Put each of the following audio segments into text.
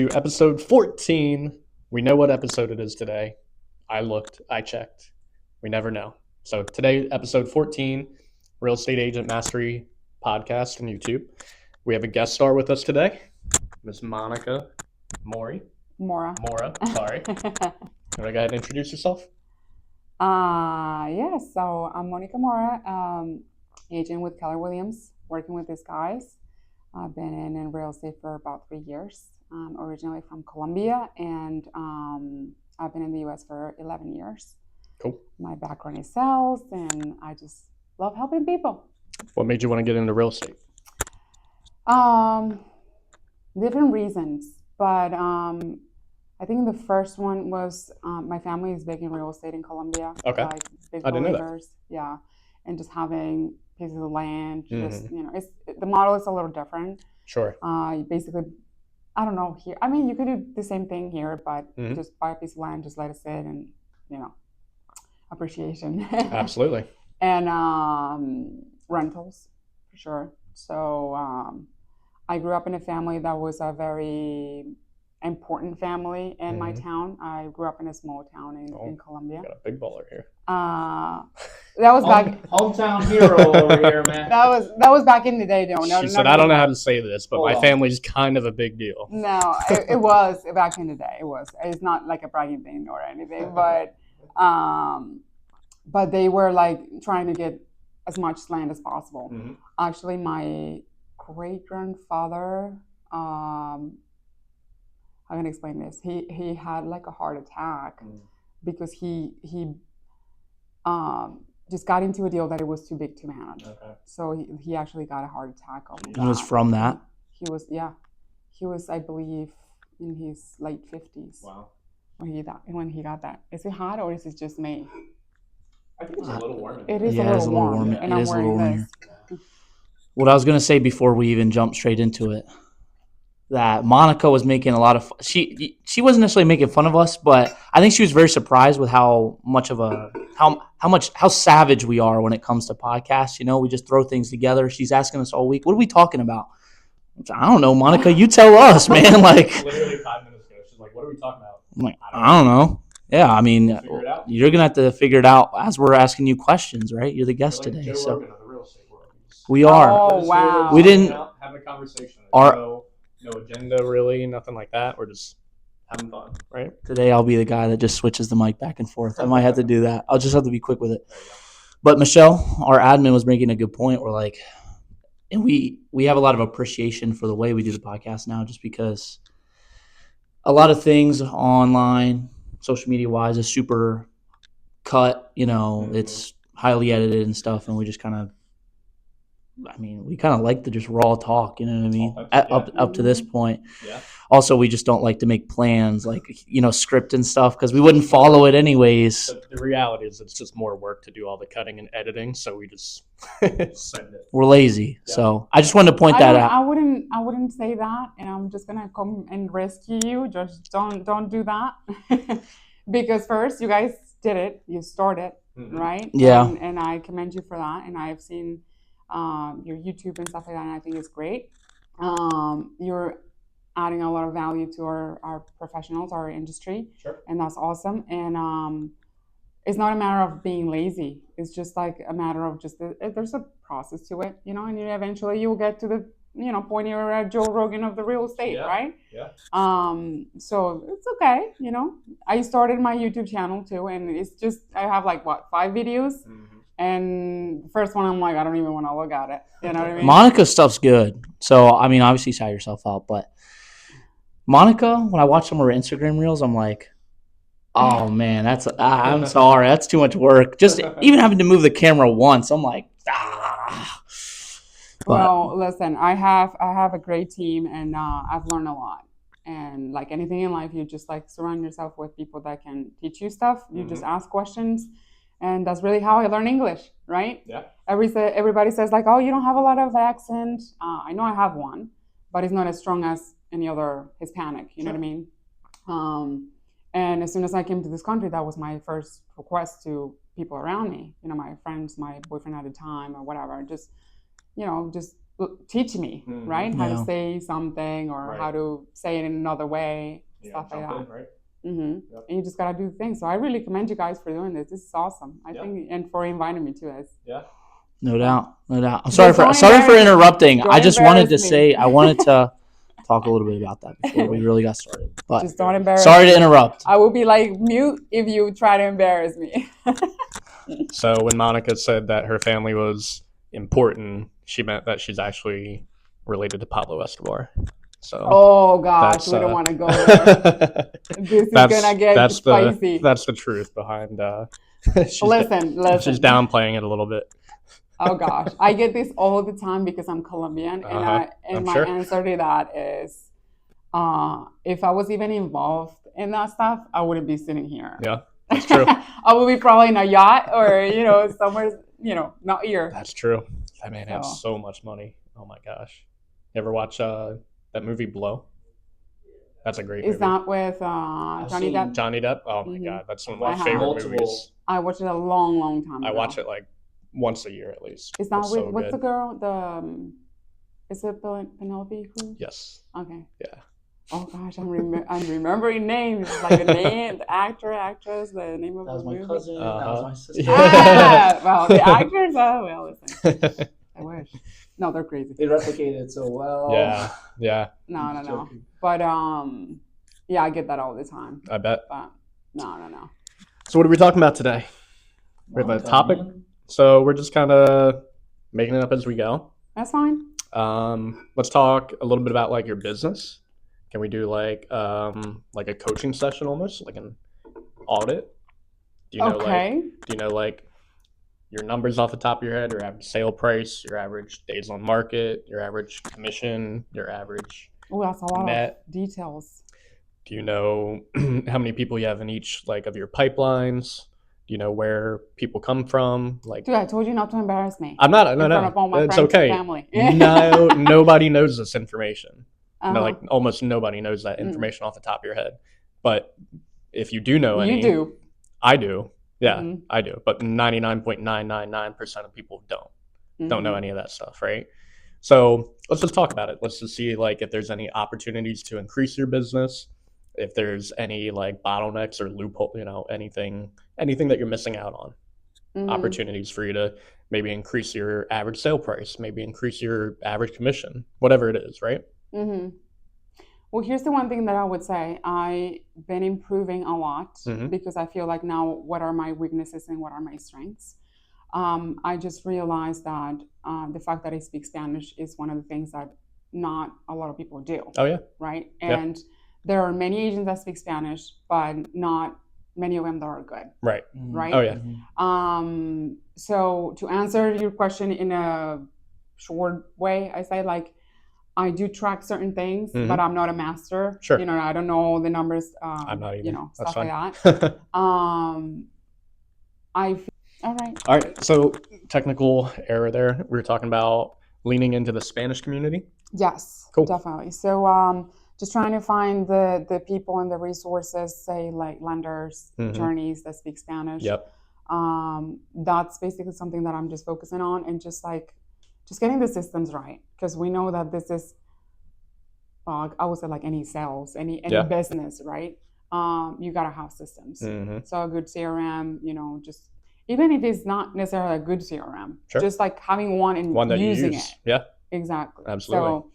to episode 14. We know what episode it is today. I looked, I checked. We never know. So today, episode 14, Real Estate Agent Mastery Podcast on YouTube. We have a guest star with us today, Miss Monica Mora. Sorry. You want to go ahead and introduce yourself? Yes, so I'm Monica Mora, agent with Keller Williams, working with these guys. I've been in real estate for about 3 years. Originally from Colombia, and I've been in the U.S. for 11 years. Cool. My background is sales, and I just love helping people. What made you want to get into real estate? Different reasons, but I think the first one was my family is big in real estate in Colombia. Okay. Like big I didn't know believers. Yeah, and just having pieces of land, just the model is a little different. Sure. Basically, I don't know here. I mean, you could do the same thing here, but just buy a piece of land, just let it sit, and appreciation. Absolutely. And rentals, for sure. So I grew up in a family that was a very important family in my town. I grew up in a small town in Colombia. Got a big baller here. That was back hometown hero over here, man. That was back in the day, though. She said, "I don't know how to say this, but my family's kind of a big deal." No, it was back in the day. It was. It's not like a bragging thing or anything, but they were like trying to get as much land as possible. Mm-hmm. Actually, my great grandfather. How can I explain this? He had like a heart attack because he just got into a deal that it was too big to manage. Okay. So he actually got a heart attack. It was from that? He was, I believe, in his late 50s. Wow. When he got that. Is it hot or is it just me? I think it's a little warm. It is a little warm. And I'm wearing this. What I was going to say before we even jump straight into it, that Monica was making a lot of she wasn't necessarily making fun of us, but I think she was very surprised with how savage we are when it comes to podcasts. We just throw things together. She's asking us all week, what are we talking about? I don't know, Monica, you tell us, man. Like literally 5 minutes ago, she's like, what are we talking about? I'm like, I don't know. Yeah, I mean, you're gonna have to figure it out as we're asking you questions, right? You're the guest today, Joe so Rogan of the real estate world. We are. Oh wow. We didn't have a conversation. No agenda, really, nothing like that. We're just having fun, right? Today, I'll be the guy that just switches the mic back and forth. I might have to do that. I'll just have to be quick with it. But Michelle, our admin, was making a good point. We're like, and we have a lot of appreciation for the way we do the podcast now, just because a lot of things online, social media wise, is super cut. It's highly edited and stuff, and we just kind of. We kind of like to just raw talk, you know what I mean? Up to this point. Yeah. Also, we just don't like to make plans, like, script and stuff, because we wouldn't follow it anyways. The reality is it's just more work to do all the cutting and editing, so we just send it. We're lazy. Yeah. So I just wanted to point that out. I wouldn't say that, and I'm just going to come and rescue you. Just don't do that. Because first, you guys did it. You started, right? Yeah. And I commend you for that, and I've seen your YouTube and stuff like that, and I think it's great. You're adding a lot of value to our professionals, our industry, sure. And that's awesome. And it's not a matter of being lazy. It's just like a matter of there's a process to it, and eventually you'll get to the point you're Joe Rogan of the real estate, right? Yeah. So it's okay, I started my YouTube channel too, and it's just I have like 5 videos. Mm-hmm. And the first one, I'm like, I don't even want to look at it. You know what I mean? Monica's stuff's good. So, obviously, shout yourself out. But Monica, when I watch some of her Instagram reels, I'm like, oh, man, I'm sorry. That's too much work. Just even having to move the camera once, I'm like, Well, listen, I have a great team, and I've learned a lot. And like anything in life, you just like surround yourself with people that can teach you stuff. You just ask questions. And that's really how I learn English, right? Yeah. Everybody says like, oh, you don't have a lot of accent. I know I have one, but it's not as strong as any other Hispanic. You know what I mean? And as soon as I came to this country, that was my first request to people around me. My friends, my boyfriend at the time, or whatever. Just teach me, right? How to say something or Right. how to say it in another way, stuff like that. Right? And you just gotta do things. So I really commend you guys for doing this. This is awesome. I think, and for inviting me to this. Yeah. No doubt. I'm Just sorry don't for embarrass me. interrupting. Don't I just wanted to embarrass me. say I wanted to talk a little bit about that before we really got started. But Just don't embarrass sorry me. to interrupt. I will be like mute if you try to embarrass me. So when Monica said that her family was important, she meant that she's actually related to Pablo Escobar. So Oh gosh, we don't want to go there. This is gonna get spicy. That's the truth behind. Listen. She's downplaying it a little bit. Oh gosh, I get this all the time because I'm Colombian, and my answer to that is, if I was even involved in that stuff, I wouldn't be sitting here. Yeah, that's true. I would be probably in a yacht or somewhere not here. That's true. That man had so much money. Oh my gosh. You ever watch that movie Blow? That's a great movie. Is that with Johnny Depp? Johnny Depp? Oh my god, that's one of my favorite movies. I watched it a long time ago. I watch it like once a year at least. Is that with what's the girl? Is it Penelope Cruz? Yes. Okay. Yeah. Oh gosh, I'm remembering names, like a name, the actor, actress, the name of the movie. That was my cousin. That was my sister. Yeah. Well, the actors. Oh well, listen. I wish. No, they're crazy. They replicated it so well. Yeah. No. But yeah, I get that all the time. I bet. But no. So what are we talking about today? We have a topic. So we're just kind of making it up as we go. That's fine. Let's talk a little bit about like your business. Can we do like a coaching session almost, like an audit? Do you know like your numbers off the top of your head, your average sale price, your average days on market, your average commission, your average that's a lot net of details. Do you know how many people you have in each like of your pipelines? Do you know where people come from? Like, dude, I told you not to embarrass me. I'm not. No. In front of all my it's friends okay. And family. No, nobody knows this information. No, like almost nobody knows that Mm. information off the top of your head. But if you do know any, you do. I do. Yeah, Mhm. I do. But 99.999% of people don't know any of that stuff, right? So let's just talk about it. Let's just see like if there's any opportunities to increase your business, if there's any like bottlenecks or loophole, anything that you're missing out on. Mhm. Opportunities for you to maybe increase your average sale price, maybe increase your average commission, whatever it is, right? Mm-hmm. Well, here's the one thing that I would say. I've been improving a lot because I feel like now what are my weaknesses and what are my strengths. I just realized that the fact that I speak Spanish is one of the things that not a lot of people do. Oh, yeah. Right? And there are many agents that speak Spanish, but not many of them that are good. Right. Right? Oh, yeah. So to answer your question in a short way, I say like, I do track certain things, but I'm not a master. Sure. I don't know all the numbers. I'm not either. Stuff fine. like that. All right. So technical error there. We were talking about leaning into the Spanish community. Yes, cool. Definitely. So just trying to find the people and the resources, say like lenders, attorneys that speak Spanish. Yep. That's basically something that I'm just focusing on, and just getting the systems right, because we know that this is, I would say like any sales, any business, right? You gotta have systems. So a good CRM, just even if it's not necessarily a good CRM, just like having one and one that using you use. it. Yeah. Exactly. Absolutely. So,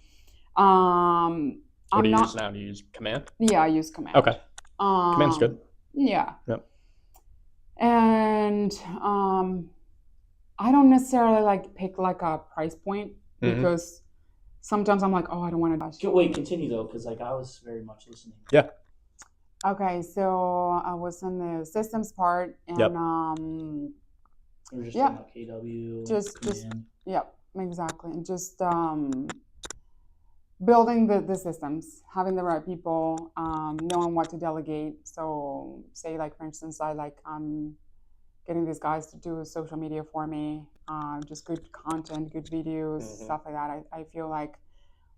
what do you use now? Do you use Command? Yeah, I use Command. Okay. Command's good. Yeah. Yep. And I don't necessarily like pick like a price point because sometimes I'm like, I don't want to. Wait, continue though, because like I was very much listening. Yeah. Okay, so I was in the systems part, and we were just talking about KW. Just exactly, and just building the systems, having the right people, knowing what to delegate. So say like, for instance, I'm getting these guys to do social media for me, just good content, good videos, stuff like that. I feel like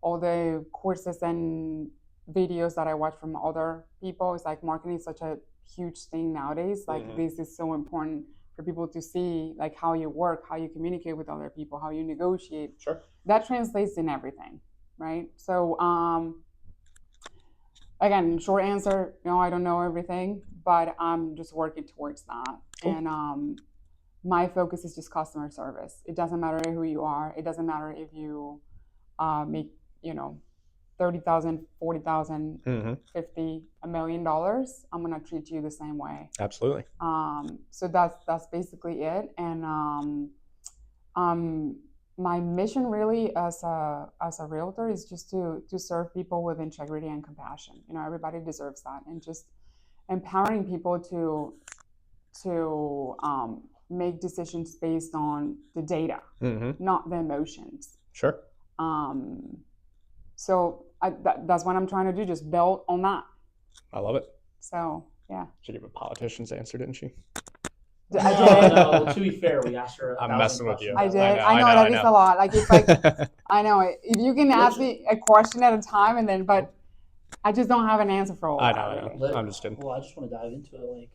all the courses and videos that I watch from other people, it's like marketing is such a huge thing nowadays. Like this is so important for people to see like how you work, how you communicate with other people, how you negotiate. Sure. That translates in everything, right? So again, short answer, no, I don't know everything, but I'm just working towards that. Cool. And my focus is just customer service. It doesn't matter who you are. It doesn't matter if you make, you know, 30,000, 40,000, Mm-hmm. 50, $1 million. I'm gonna treat you the same way. Absolutely. So that's basically it. And my mission really as a realtor is just to serve people with integrity and compassion. You know, everybody deserves that, and just empowering people to make decisions based on the data, Mm-hmm. not the emotions. Sure. So that's what I'm trying to do, just build on that. I love it. So yeah. She gave a politician's answer, didn't she? I did. No, to be fair, we asked her. I'm messing with you. I did. I know that is a lot. Like it's like I know it. If you can ask me a question at a time, and then but I just don't have an answer for all I that. know. Really. I'm just kidding. Well, I just want to dive into it. Like,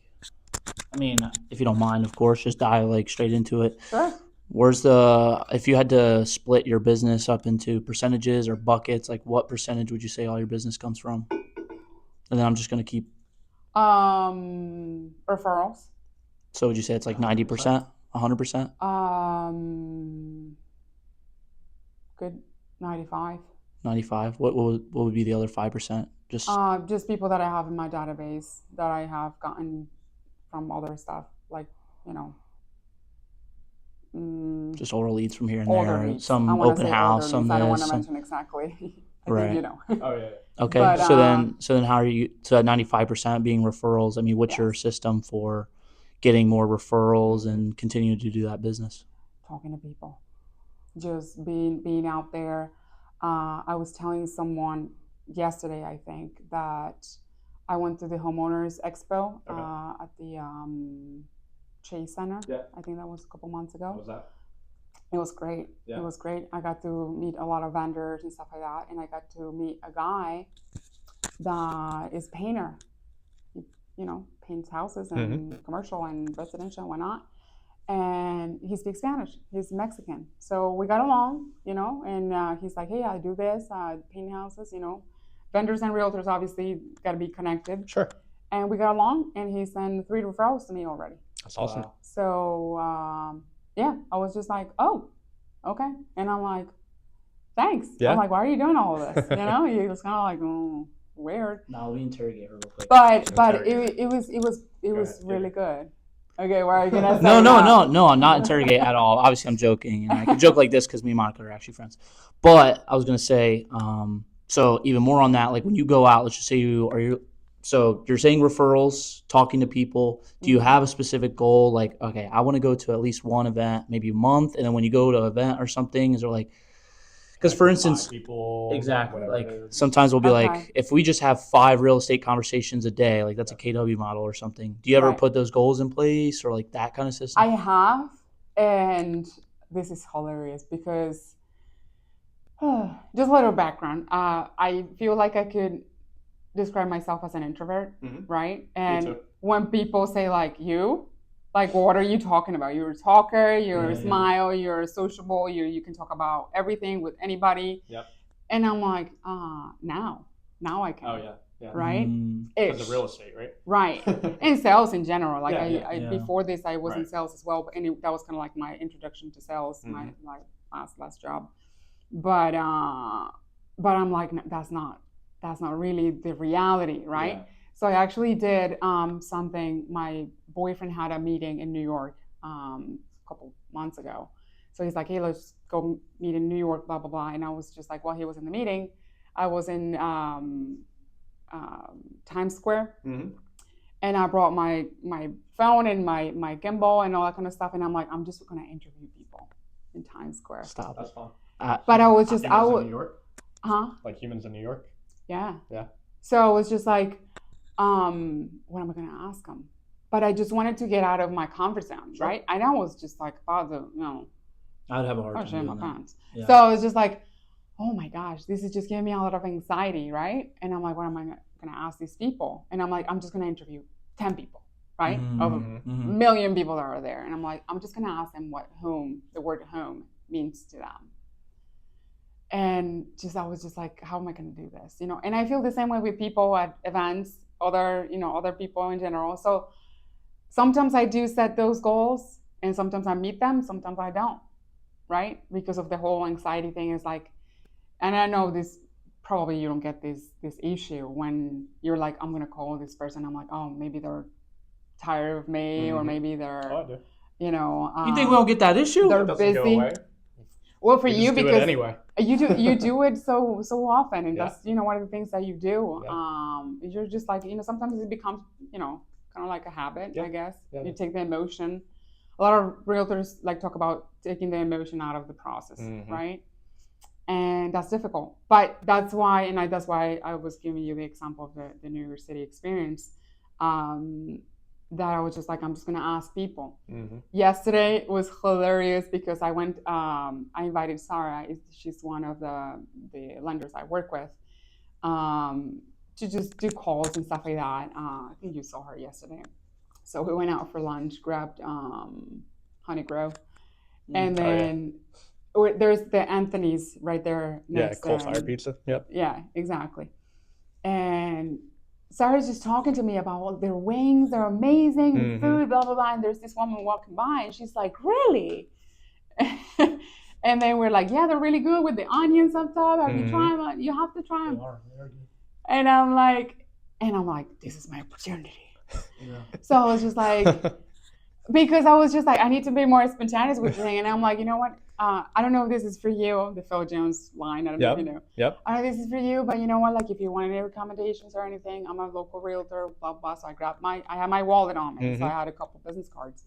I mean, if you don't mind, of course, just dive like straight into it. Sure. Where's if you had to split your business up into percentages or buckets, like what percentage would you say all your business comes from? And then I'm just gonna keep. Referrals. So would you say it's like 90%, 100%? Good 95. 95. What would be the other 5%? Just people that I have in my database that I have gotten from other stuff, like, you know. Just oral leads from here and Older there. leads. Some I wanna open say house, older some leads. this. I don't want to mention exactly. I Right. think you know. Oh yeah. Okay. But, so then how are you? So that 95% being referrals. I mean, what's your Yes. system for getting more referrals and continuing to do that business? Talking to people, just being out there. I was telling someone yesterday, I think, that I went to the homeowners expo at the Chase Center. Yeah. I think that was a couple months ago. What was that? It was great. Yeah. It was great. I got to meet a lot of vendors and stuff like that, and I got to meet a guy that is painter. He, you know, paints houses and commercial and residential and whatnot. And he speaks Spanish. He's Mexican, so we got along, you know. And he's like, "Hey, I do this, paint houses, you know." Vendors and realtors obviously got to be connected. Sure. And we got along, and he sent 3 referrals to me already. That's awesome. Wow. So yeah, I was just like, "Oh, okay," and I'm like, "Thanks." Yeah. I'm like, "Why are you doing all of this?" You know, he was kind of like, "Oh, weird." No, we interrogate her real quick. But Interrogate. it was ahead, really good. Okay, where are you gonna say No, that? I'm not interrogate at all. Obviously, I'm joking, and I can joke like this because me and Monica are actually friends. But I was gonna say, so even more on that, like when you go out, let's just say so you're saying referrals, talking to people. Do you have a specific goal? Like, okay, I want to go to at least one event, maybe a month, and then when you go to an event or something, is there like, because for instance, people, exactly, whatever like it is. sometimes we'll be Okay. like, if we just have 5 real estate conversations a day, like that's a KW model or something. Do you ever Right. put those goals in place or like that kind of system? I have, and this is hilarious because just a little background. I feel like I could describe myself as an introvert, right? And too. when people say like you, like what are you talking about? You're a talker, you're a smile, you're sociable, you can talk about everything with anybody. Yep. And I'm like, now I can. Oh yeah. Right? Because of real estate, right? Right. And sales in general. Like Yeah. before this I was in Right. sales as well, but that was kind of like my introduction to sales, my last job. But I'm like, that's not really the reality, right? Yeah. So I actually did something. My boyfriend had a meeting in New York a couple months ago. So he's like, "Hey, let's go meet in New York, blah, blah, blah." And I was just like, while he was in the meeting, I was in Times Square. And I brought my phone and my gimbal and all that kind of stuff. And I'm like, I'm just going to interview people in Times Square. Stop. That's fun. But I was just, Humans in New York? Huh? Like humans in New York? Yeah. Yeah. So I was just like, what am I going to ask them? But I just wanted to get out of my comfort zone, Sure. right? And I was just like about to, I'd have a hard oh, time shit in my doing that. pants. Yeah. So I was just like, oh my gosh, this is just giving me a lot of anxiety, right? And I'm like, what am I going to ask these people? And I'm like, I'm just going to interview 10 people. right? Of a Mm-hmm. million people that are there. And I'm like, I'm just going to ask them the word home means to them. And I was just like, how am I going to do this? And I feel the same way with people at events, other people in general. So sometimes I do set those goals and sometimes I meet them, sometimes I don't, right? Because of the whole anxiety thing is like, and I know this, probably you don't get this issue when you're like, I'm going to call this person. I'm like, oh, maybe they're tired of me, or maybe they're, I do. You think we don't get that issue? they're It doesn't go busy. away. Well, for You you, just do it because anyway. you do it so often, and Yeah. that's one of the things that you do. Yeah. You're just like, sometimes it becomes kind of like a habit, I guess. Yeah. You take the emotion. A lot of realtors like talk about taking the emotion out of the process, right? And that's difficult, but that's why I was giving you the example of the New York City experience. That I was just like, I'm just gonna ask people. Yesterday was hilarious because I went. I invited Sarah. She's one of the lenders I work with, to just do calls and stuff like that. I think you saw her yesterday. So we went out for lunch, grabbed Honey Grove, and then there's the Anthony's right there next. Coal fire pizza. Yep. Yeah, exactly. And Sarah's just talking to me about their wings, they're amazing, food, blah, blah, blah. And there's this woman walking by and she's like, really? And then we're like, yeah, they're really good with the onions on top. Have you tried them? You have to try them. And I'm like, this is my opportunity. Yeah. So I was just like, because I was just like, I need to be more spontaneous with the thing. And I'm like, you know what? I don't know if this is for you, the Phil Jones line. I don't know if you know. Yep. I don't know if this is for you, but you know what? Like, if you want any recommendations or anything, I'm a local realtor, blah, blah. So I had my wallet on me. So I had a couple business cards.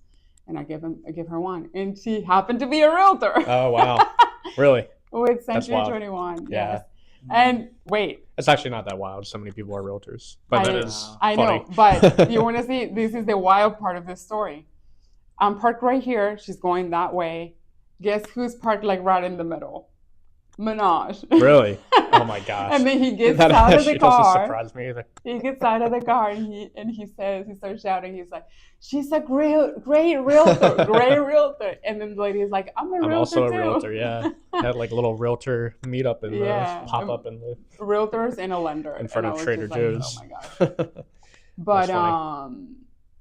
And I give her one. And she happened to be a realtor. Oh, wow. Really? With Century 21. Yeah. Yes. And wait. It's actually not that wild. So many people are realtors. But that is I funny. know. But you want to see, this is the wild part of this story. I'm parked right here. She's going that way. Guess who's parked like right in the middle? Minaj. Really? Oh my gosh. And then he gets out of the car. Doesn't surprise me either. He gets out of the car and he starts shouting. He's like, "She's a great realtor, great realtor." And then the lady is like, "I'm also a too. realtor." Yeah, had like a little realtor meetup and pop up in the realtors and a lender in front of Trader Joe's. Like, oh my gosh. But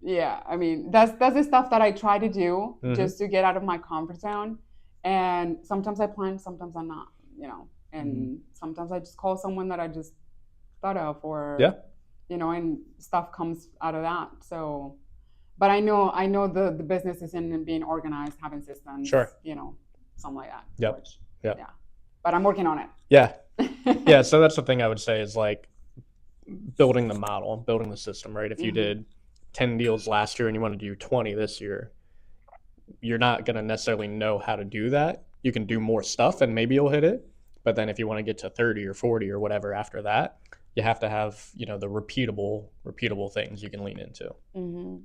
yeah, I mean that's the stuff that I try to do just to get out of my comfort zone. And sometimes I plan, sometimes I'm not, and sometimes I just call someone that I just thought of, or and stuff comes out of that. So, but I know the business is in being organized, having systems, something like that. Yep. Yeah. But I'm working on it. Yeah. Yeah. So that's the thing I would say is like building the model, building the system, right? If you did 10 deals last year and you want to do 20 this year, you're not going to necessarily know how to do that. You can do more stuff and maybe you'll hit it. But then if you want to get to 30 or 40 or whatever after that, you have to have, the repeatable things you can lean into.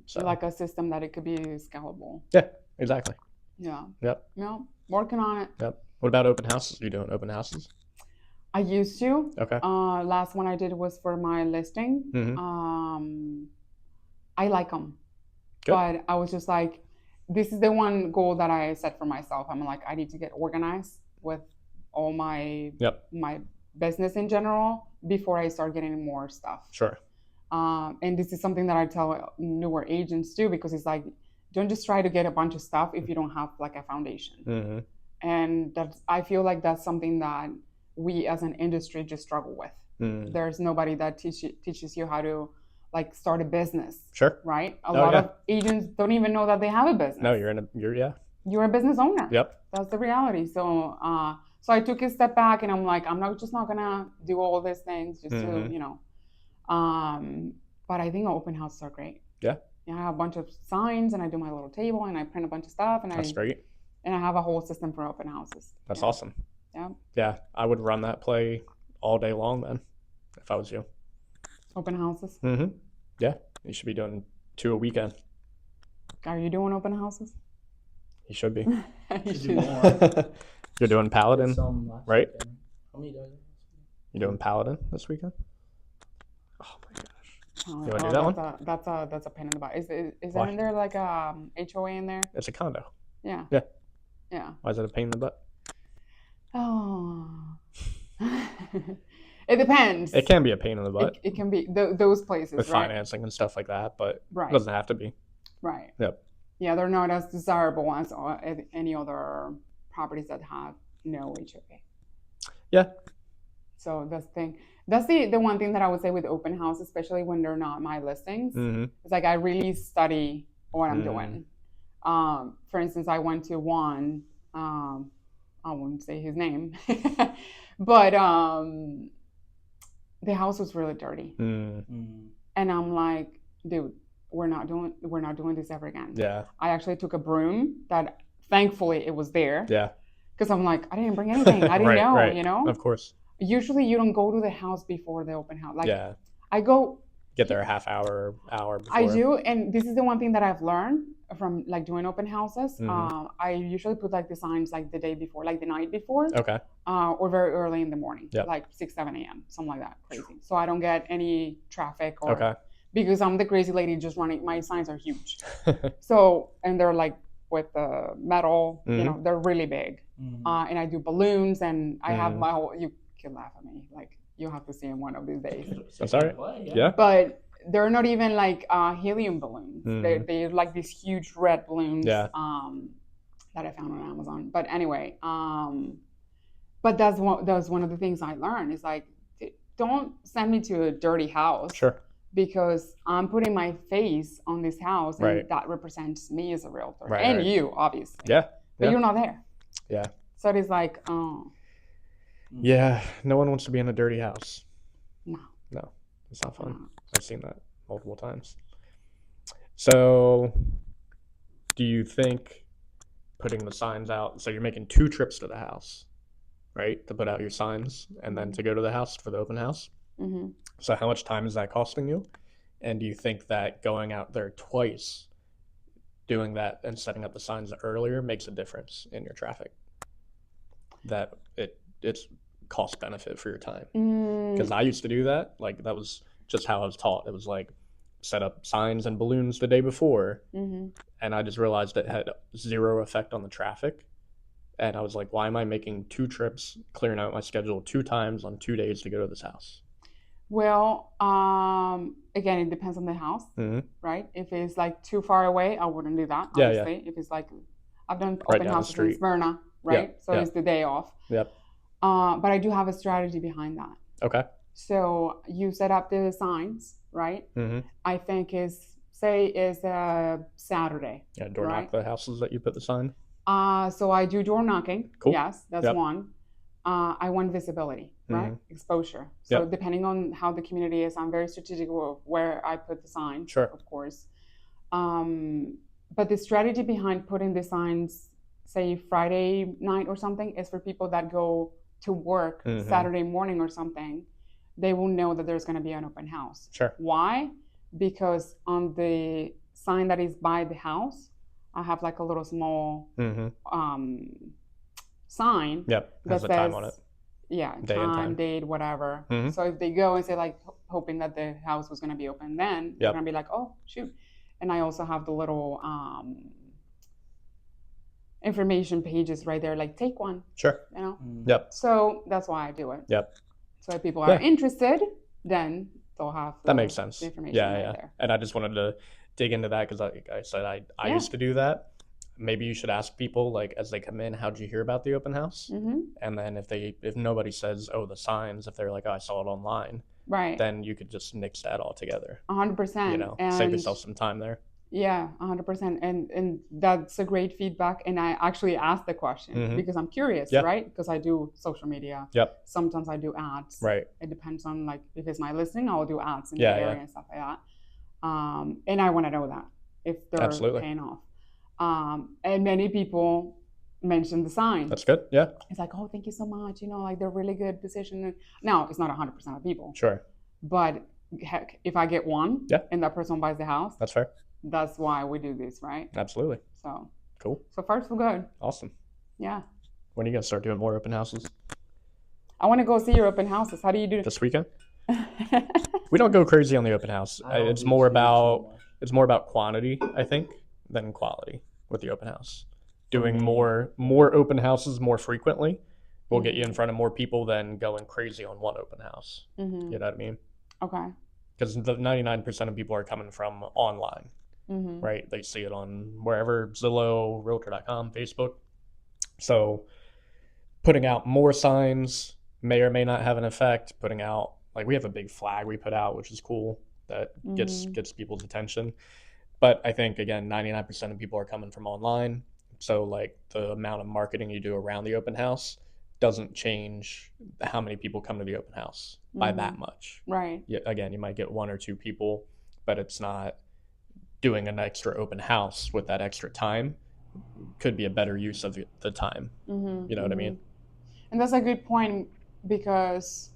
So like a system that it could be scalable. Yeah, exactly. Yeah. Yep. Yeah, working on it. Yep. What about open houses? Are you doing open houses? I used to. Okay. Last one I did was for my listing. I like them. Good. But I was just like, this is the one goal that I set for myself. I'm like, I need to get organized with all my my business in general before I start getting more stuff. Sure. And this is something that I tell newer agents too, because it's like, don't just try to get a bunch of stuff if you don't have like a foundation. And I feel like that's something that we as an industry just struggle with. There's nobody that teaches you how to like start a business. Sure. Right? A lot of agents don't even know that they have a business. No, you're a business owner. Yep. That's the reality. So so I took a step back and I'm like, I'm not gonna do all these things just to, but I think open houses are great. Yeah. I have a bunch of signs and I do my little table and I print a bunch of stuff and that's great. And I have a whole system for open houses. That's awesome. Yeah. Yeah. I would run that play all day long then if I was you. Open houses? Yeah. You should be doing 2 a weekend. Are you doing open houses? You should be. You should do more. You're doing Paladin, right? How many days? You're doing Paladin this weekend? Oh my gosh. Oh, You want to do that one? that's a pain in the butt. Is Why? that in there like a HOA in there? It's a condo. Yeah. Yeah. Yeah. Why is it a pain in the butt? Oh. It depends. It can be a pain in the butt It can be those places, with right? financing and stuff like that, but it Right. doesn't have to be. Right. Yep. Yeah, they're not as desirable as any other properties that have no HOA. Yeah. So that's the thing. That's the one thing that I would say with open house, especially when they're not my listings. Mm-hmm. It's like I really study what I'm Mm. doing. For instance, I went to one. I won't say his name, but the house was really dirty, and I'm like, dude, we're not doing this ever again. Yeah. I actually took a broom that thankfully it was there. Yeah. Because I'm like, I didn't bring anything. I didn't Right, know, right. you know? Of course. Usually you don't go to the house before the open house. Like Yeah. I go, Get there a half hour before. I do, and this is the one thing that I've learned from like doing open houses. Mhm. I usually put like the signs like the day before, like the night before, Okay. or very early in the morning, Yep. like 6, 7 a.m., something like that, crazy. So I don't get any traffic or Okay. because I'm the crazy lady just running. My signs are huge, so and they're like with the metal, you know, they're really big. And I do balloons, and I have my whole. You can laugh at me, like you'll have to see them one of these days. That's all right. Yeah. But they're not even like helium balloons. They're like these huge red balloons. Yeah. That I found on Amazon. But anyway, but that's one of the things I learned is like, don't send me to a dirty house. Sure. Because I'm putting my face on this house, and Right. that represents me as a realtor, Right, and right. you, obviously. Yeah. But Yeah. you're not there. Yeah. So it is like, oh. Yeah. No one wants to be in a dirty house. No. No. It's not fun. No. I've seen that multiple times. So, do you think putting the signs out, so you're making 2 trips to the house, right? To put out your signs and then to go to the house for the open house? Mm-hmm. So how much time is that costing you? And do you think that going out there twice, doing that and setting up the signs earlier makes a difference in your traffic? That it's cost benefit for your time? Because I used to do that. Like that was just how I was taught. It was like set up signs and balloons the day before, and I just realized it had 0 effect on the traffic. And I was like, why am I making 2 trips, clearing out my schedule 2 times on 2 days to go to this house? Well, again, it depends on the house, right? If it's like too far away, I wouldn't do that, Yeah, obviously. yeah. If it's like, I've done Right open down the houses in street. Smyrna, right? Yeah, So yeah. it's the day off. Yep. But I do have a strategy behind that. Okay. So you set up the signs, right? I think is a Saturday. Yeah, door right? knock the houses that you put the sign. So I do door knocking. Cool. Yes, that's Yep. one. I want visibility, right? Exposure. So Yep. depending on how the community is, I'm very strategic with where I put the sign. Sure. Of course. But the strategy behind putting the signs, say Friday night or something, is for people that go to work Saturday morning or something. They will know that there's going to be an open house. Sure. Why? Because on the sign that is by the house, I have like a little small sign. Yep. Has that the time says- on it. Yeah, Day and time. time, date, whatever. Mhm. So if they go and say like hoping that the house was going to be open, then they're Yep. going to be like, oh shoot. And I also have the little information pages right there, like take one, Sure. you know. Yep. So that's why I do it. Yep. So if people are Yeah. interested, then they'll have That makes sense. the information Yeah, right yeah. there. And I just wanted to dig into that because like I said, I Yeah. used to do that. Maybe you should ask people like as they come in, how'd you hear about the open house? And then if nobody says, oh, the signs, if they're like, oh, I saw it online, Right. then you could just nix that all together. 100%. You know, and save yourself some time there. Yeah, 100%. And that's a great feedback. And I actually asked the question because I'm curious, Yeah. right? Because I do social media. Yep. Sometimes I do ads. Right. It depends on like if it's my listing, I'll do ads in Yeah, the yeah. area and stuff like that. And I want to know that if they're Absolutely. paying off. And many people mention the sign. That's good. Yeah. It's like, oh, thank you so much. You know, like they're really good position. Now, it's not 100% of people, Sure. but heck, if I get one Yeah. and that person buys the house, That's fair. that's why we do this, right? Absolutely. So Cool. far so good. Awesome. Yeah. When are you gonna start doing more open houses? I want to go see your open houses. How do you do it? This weekend? We don't go crazy on the open house. I don't It's do more too much. about quantity, I think, than quality with the open house. Doing more open houses more frequently will get you in front of more people than going crazy on one open house. Mm-hmm. You know what I mean? Okay. Because the 99% of people are coming from online, Mm-hmm. right? They see it on wherever, Zillow, Realtor.com, Facebook. So putting out more signs may or may not have an effect. Putting out, like, we have a big flag we put out, which is cool, that gets people's attention. But I think, again, 99% of people are coming from online. So, like, the amount of marketing you do around the open house doesn't change how many people come to the open house by that much. Right. Yeah, again, you might get 1 or 2 people, but it's not doing an extra open house with that extra time. Could be a better use of the time. You know what I mean? And that's a good point, because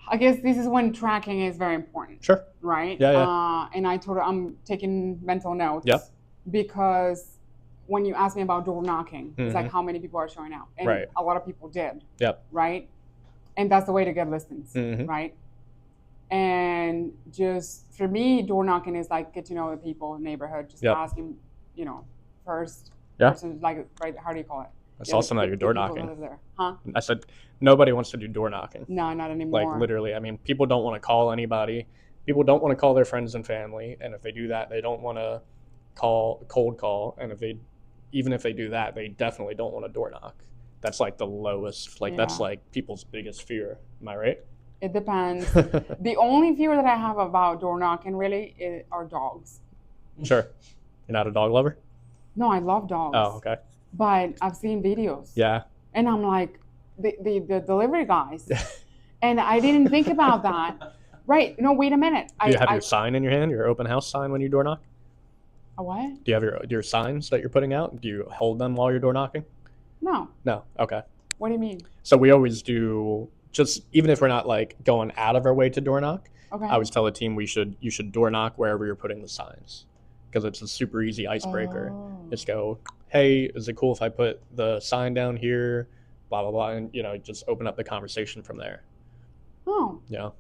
I guess this is when tracking is very important. Sure. Right? Yeah. And I'm taking mental notes. Yep. Because when you ask me about door knocking, it's like Mhm. how many people are showing out. And Right. a lot of people did. Yep. Right? And that's the way to get listings. Mhm. Right? And just for me, door knocking is like get to know the people in the neighborhood, just Yep. asking, first Yeah. person, like, right, how do you call it? That's awesome that you're door knocking. There. Huh? I said nobody wants to do door knocking. No, not anymore. Like, literally, I mean, people don't want to call anybody. People don't want to call their friends and family, and if they do that, they don't want to cold call. And even if they do that, they definitely don't want to door knock. That's like the lowest. Like, that's Yeah. like people's biggest fear. Am I right? It depends. The only fear that I have about door knocking really are dogs. Sure. You're not a dog lover? No, I love dogs. Oh, okay. But I've seen videos. Yeah. And I'm like, the delivery guys. And I didn't think about that. Right. No, wait a minute. Do you have your sign in your hand, your open house sign, when you door knock? A what? Do you have your signs that you're putting out? Do you hold them while you're door knocking? No. No. Okay. What do you mean? So we always do, just even if we're not like going out of our way to door knock, Okay. I always tell the team you should door knock wherever you're putting the signs, because it's a super easy icebreaker. Oh. Just go, hey, is it cool if I put the sign down here? Blah blah blah, and just open up the conversation from there. Oh. Yeah.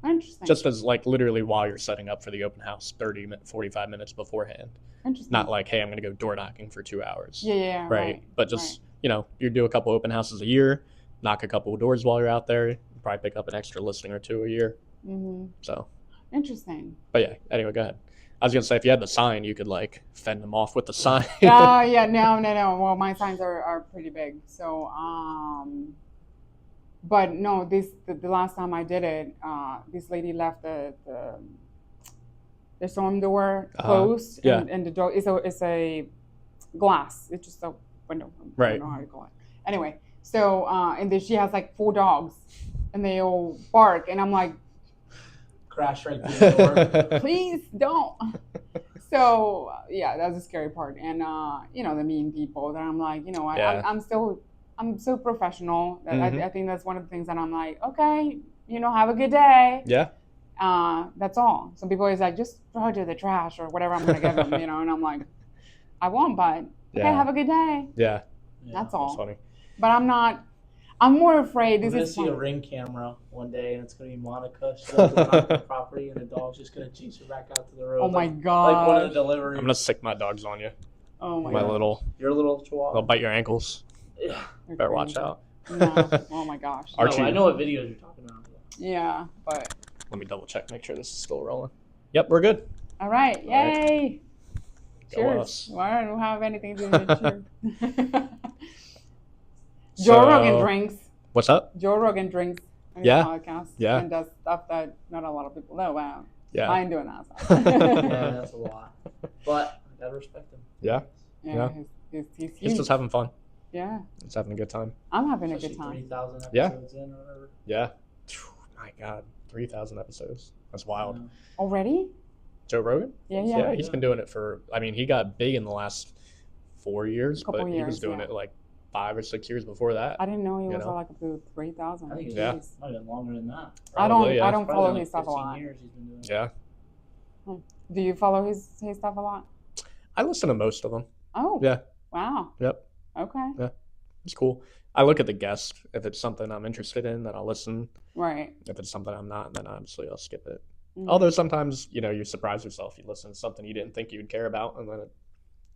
Interesting. Just as, like, literally while you're setting up for the open house, 45 minutes beforehand. Interesting. Not like, hey, I'm going to go door knocking for 2 hours. Yeah. Right. But just, you do a couple open houses a year, knock a couple of doors while you're out there, you probably pick up an extra listing or 2 a year. Mm-hmm. So. Interesting. But yeah, anyway, go ahead. I was going to say, if you had the sign, you could, like, fend them off with the sign. Yeah. No. Well, my signs are pretty big. So, but no, the last time I did it, this lady left the storm door closed, Yeah. and the door it's a glass. It's just a window. I Right. don't know how you call it. Anyway, so and then she has like 4 dogs, and they all bark, and I'm like, Crash right through the door. please don't. So yeah, that's the scary part, and the mean people that I'm like, Yeah. I'm so professional that Mhm. I think that's one of the things that I'm like, okay, have a good day. Yeah. That's all. Some people is like, just throw it to the trash or whatever I'm gonna give them, and I'm like, I won't, but okay, Yeah. have a good day. Yeah. That's all. That's funny. But I'm more afraid. We're This gonna is see a fun. ring camera one day, and it's gonna be Monica. She's going on the property, and the dog's just gonna chase her back out to the road. Oh my Like one god. of the deliveries. I'm going to sick my dogs on you. Oh my My god. little, Your little chihuahua. they'll bite your ankles. Yeah. You're Better watch crazy. out. No. Oh my gosh. Archie. No, I know what videos you're talking about. Yeah, but Let me double check, make sure this is still rolling. Yep, we're good. all right. All right. Yay. Go Cheers. us. Well, I don't have anything to do with cheers. Joe Rogan drinks. What's up? Joe Rogan drinks on his Yeah. podcast. Yeah. And does stuff that not a lot of people know about. Yeah. I ain't doing that stuff. Yeah, that's a lot. But I gotta respect him. Yeah. Yeah. Yeah. He's He's just having fun. yeah. He's having a good time. I'm having a Especially good time. 3,000 Yeah. episodes in or whatever. Yeah. My God. 3,000 episodes. That's wild. Yeah. Already? Joe Rogan? Yeah. He's been doing it he got big in the last 4 years, Couple but he was years, doing yeah. it like 5 or 6 years before that. I didn't know he You was know? like up to 3,000. I think it's Yeah. might have been longer than that. I don't Probably, yeah. I don't Probably follow like his stuff a 15 lot. years he's been doing it. Yeah. Do you follow his stuff a lot? I listen to most of them. Oh. Yeah. Wow. Yep. Okay. It's cool. I look at the guest. If it's something I'm interested in, then I'll listen. Right. If it's something I'm not, then obviously I'll skip it. Mhm. Although sometimes, you surprise yourself. You listen to something you didn't think you would care about, and then it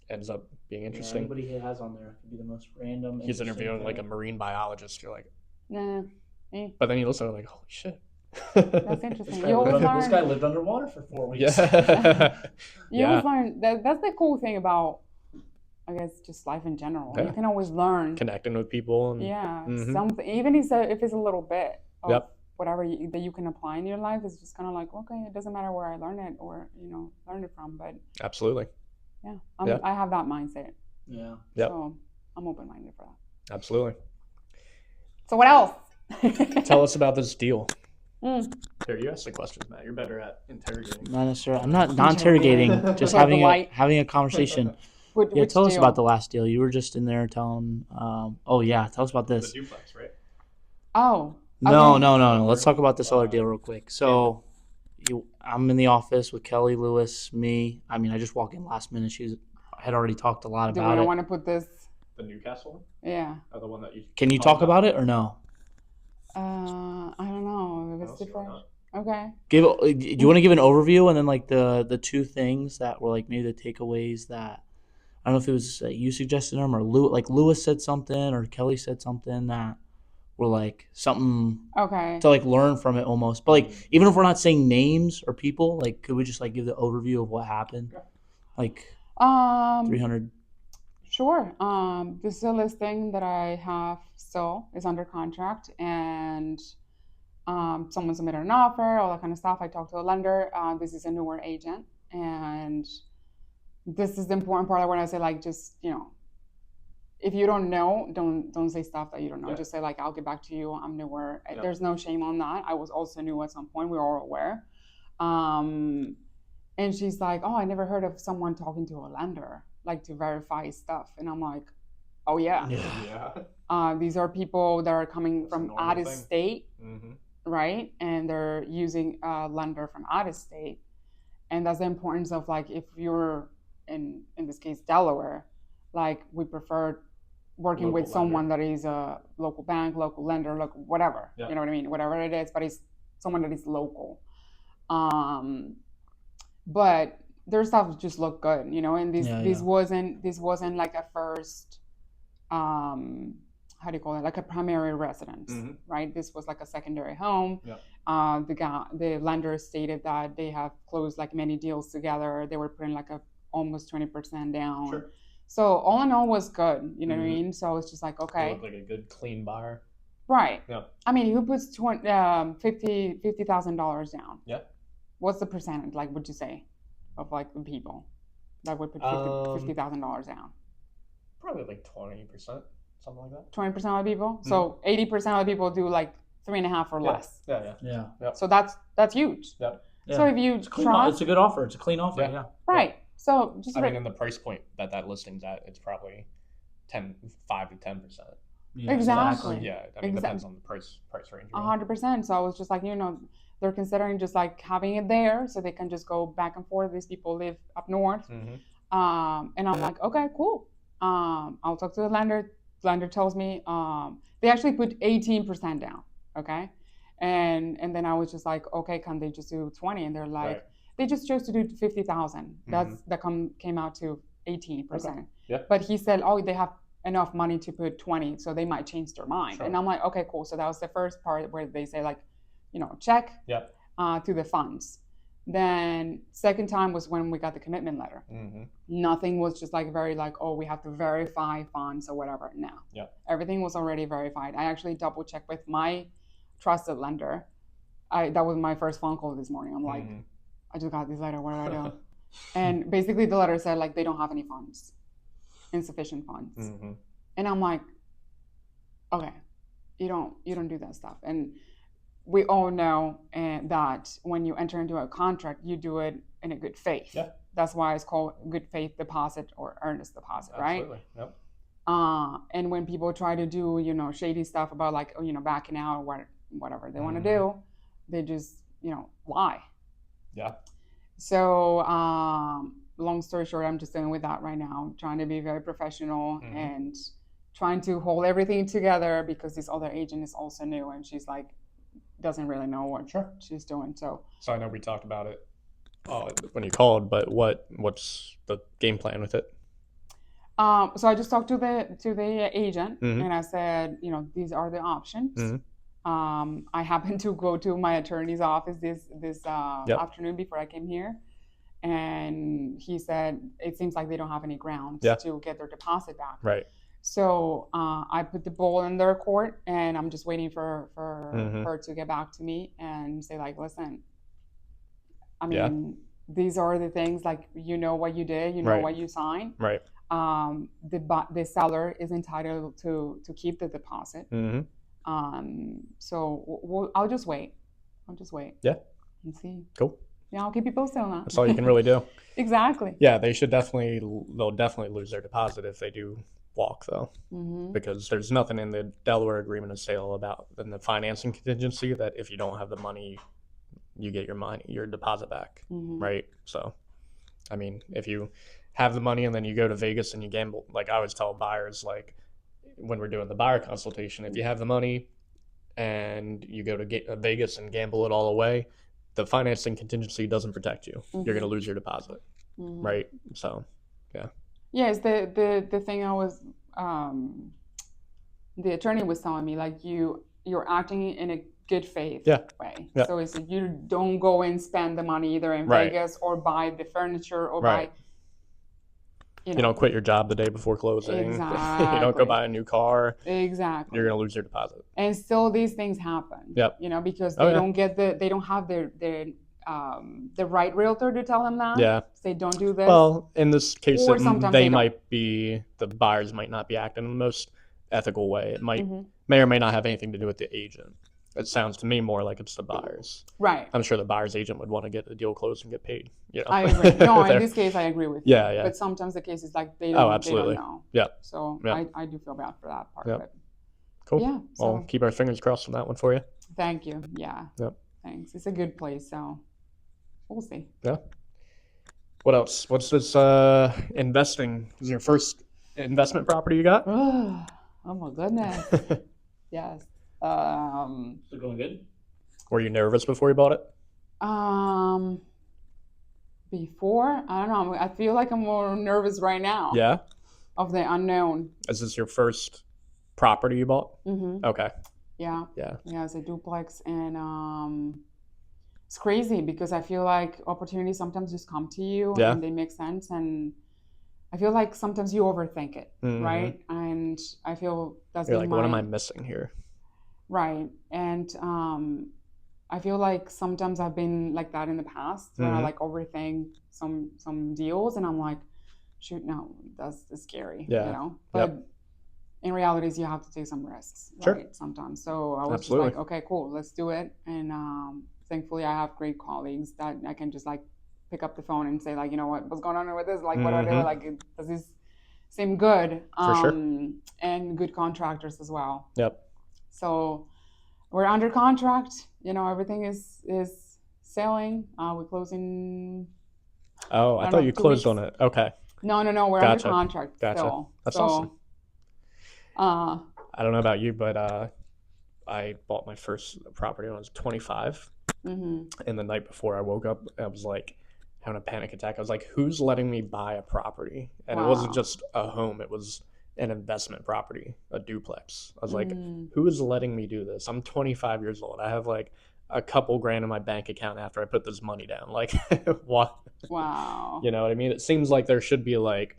ends up being interesting. Anybody he has on there could be the most random. He's interviewing like a marine biologist. You're like, Nah. but then you listen, like, holy shit. That's interesting. You always learn. This guy lived underwater for 4 weeks. Yeah. You always learn. That's the cool thing about, I guess, just life in general. Yeah. You can always learn. Connecting with people. And, Yeah. Mhm. Something, even if it's a little bit of Yep. whatever that you can apply in your life, it's just kind of like, okay, it doesn't matter where I learn it or learn it from, but Absolutely. yeah, Yeah. I have that mindset. Yeah. Yep. So I'm open-minded for that. Absolutely. So what else? Tell us about this deal. Mm. Here, you ask the questions, Matt. You're better at interrogating. Not necessarily. I'm not interrogating. Just About the having a conversation. Which Tell us deal? about the last deal. You were just in there telling. Oh yeah, tell us about The this. duplex, right? Oh. No. Okay. Let's talk about this other deal real quick. So, I'm in the office with Kelly, Lewis, me. I mean, I just walk in last minute. I had already talked a lot Do about we it. want to put this? The Newcastle one? Yeah. Or the one that you... Can you talk about it or no? I don't know. If it's different. Okay. Do you want to give an overview and then like the two things that were like maybe the takeaways that I don't know if it was you suggested them or Lewis said something or Kelly said something that were like something Okay. to like learn from it almost. But like even if we're not saying names or people, like could we just like give the overview of what happened? Like 300. Sure. This is a listing that I have still is under contract, and someone submitted an offer, all that kind of stuff. I talked to a lender. This is a newer agent, and this is the important part when I say like just if you don't know, don't say stuff that you don't know. Yeah. Just say like I'll get back to you. I'm newer. Yeah. There's no shame on that. I was also new at some point. We're all aware. And she's like, oh, I never heard of someone talking to a lender, like to verify stuff. And I'm like, oh, yeah. These are people that are coming from out of state, right? And they're using a lender from out of state. And that's the importance of like, if you're in this case, Delaware, like we prefer working Local with someone that is a local bank, local lender, local whatever, Yeah. you know what I mean? Whatever it is, but it's someone that is local. But their stuff just looked good, and this wasn't like a first, how do you call it? Like a primary residence, right? This was like a secondary home. Yeah. The lender stated that they have closed like many deals together. They were putting like almost 20% down. Sure. So all in all was good, you know what I mean? So it's just like, okay. They look like a good, clean buyer. Right. Yeah. I mean, who puts $50,000 down? Yeah. What's the percentage, like, would you say, of like the people that would put $50,000 down? Probably like 20%, something like that. 20% of the people. So 80% of the people do like 3.5 or less. Yeah. So that's huge. Yeah. So if you it's a good offer. It's a clean offer. Yeah. Yeah. Right. So just in the price point that listing's at, it's probably 5 to 10%. Yeah, exactly. Yeah, I mean, depends on the price range. 100%. So I was just like, they're considering just like having it there so they can just go back and forth. These people live up north. And I'm like, okay, cool. I'll talk to the lender. The lender tells me they actually put 18% down. Okay. And then I was just like, okay, can they just do 20? And they're like, they just chose to do 50,000. That came out to 18%. Okay. Yeah. But he said, oh, they have enough money to put 20, so they might change their mind. Sure. And I'm like, okay, cool. So that was the first part where they say like, check to the funds. Then second time was when we got the commitment letter. Nothing was just like very like, oh, we have to verify funds or whatever. No. Yeah. Everything was already verified. I actually double checked with my trusted lender. That was my first phone call this morning. I'm like, I just got this letter. What do I do? And basically the letter said like they don't have any funds, insufficient funds. And I'm like, okay, you don't do that stuff. And we all know that when you enter into a contract, you do it in a good faith. Yeah. That's why it's called good faith deposit or earnest deposit, right? Absolutely. Yep. And when people try to do, shady stuff about like, backing out or whatever they want to do, they just, lie. Yeah. So, long story short, I'm just dealing with that right now, trying to be very professional and trying to hold everything together because this other agent is also new and she's like doesn't really know what she's doing. So I know we talked about it when you called, but what's the game plan with it? So I just talked to the agent and I said, these are the options. I happened to go to my attorney's office this afternoon before I came here, and he said it seems like they don't have any grounds to get their deposit back. Right. So I put the ball in their court, and I'm just waiting for her to get back to me and say like, listen, I mean, these are the things, like, what you did, what you signed. Right. The seller is entitled to keep the deposit. So I'll just wait. Yeah. And see. Cool. Yeah, I'll keep you posted on that. That's all you can really do. Exactly. Yeah, they'll definitely lose their deposit if they do walk, though, because there's nothing in the Delaware agreement of sale about in the financing contingency that if you don't have the money, you get your deposit back, right? So, I mean, if you have the money and then you go to Vegas and you gamble, like I always tell buyers, like when we're doing the buyer consultation, if you have the money and you go to Vegas and gamble it all away, the financing contingency doesn't protect you. You're going to lose your deposit, right? So, yeah. Yes, the thing I was, the attorney was telling me, like, you're acting in a good faith way. Yeah. So it's you don't go and spend the money either in Vegas or buy the furniture or buy. You don't quit your job the day before closing. Exactly. You don't go buy a new car. Exactly. You're going to lose your deposit. And still these things happen. Yep. Because they don't have the right realtor to tell them that. Yeah. Say don't do this. Well, in this case, the buyers might not be acting in the most ethical way. It may or may not have anything to do with the agent. It sounds to me more like it's the buyers. Right. I'm sure the buyer's agent would want to get the deal closed and get paid. I agree. No, in this case, I agree with you. Yeah. But sometimes the case is like they don't know. Yeah. So I do feel bad for that part of it. Cool. Yeah. Well, keep our fingers crossed on that one for you. Thank you. Yeah. Yep. Thanks. It's a good place, so we'll see. Yeah. What else? What's this investing? Is your first investment property you got? Oh my goodness. Yes. Is it going good? Were you nervous before you bought it? Before, I don't know. I feel like I'm more nervous right now. Yeah. Of the unknown. Is this your first property you bought? Okay. Yeah. Yeah. Yeah, it's a duplex, and it's crazy because I feel like opportunities sometimes just come to you and they make sense, and I feel like sometimes you overthink it, right? And I feel that's You're like, what am I missing here? Right. And I feel like sometimes I've been like that in the past where I like overthink some deals, and I'm like, shoot, no, that's scary, But in reality, you have to take some risks, right? Sometimes. So I was just like, okay, cool, let's do it. And thankfully, I have great colleagues that I can just like pick up the phone and say, like, you know what's going on with this? Like, what are they like? Does this seem good? For sure. And good contractors as well. Yep. So we're under contract. Everything is sailing. We're closing. Oh, I thought you closed on it. Okay. No. We're under contract. Gotcha. Still. That's awesome. I don't know about you, but I bought my first property when I was 25. And the night before I woke up, I was like having a panic attack. I was like, who's letting me buy a property? And it wasn't just a home. It was an investment property, a duplex. I was like, who is letting me do this? I'm 25 years old. I have like a couple grand in my bank account after I put this money down. Like, what? Wow. You know what I mean? It seems like there should be like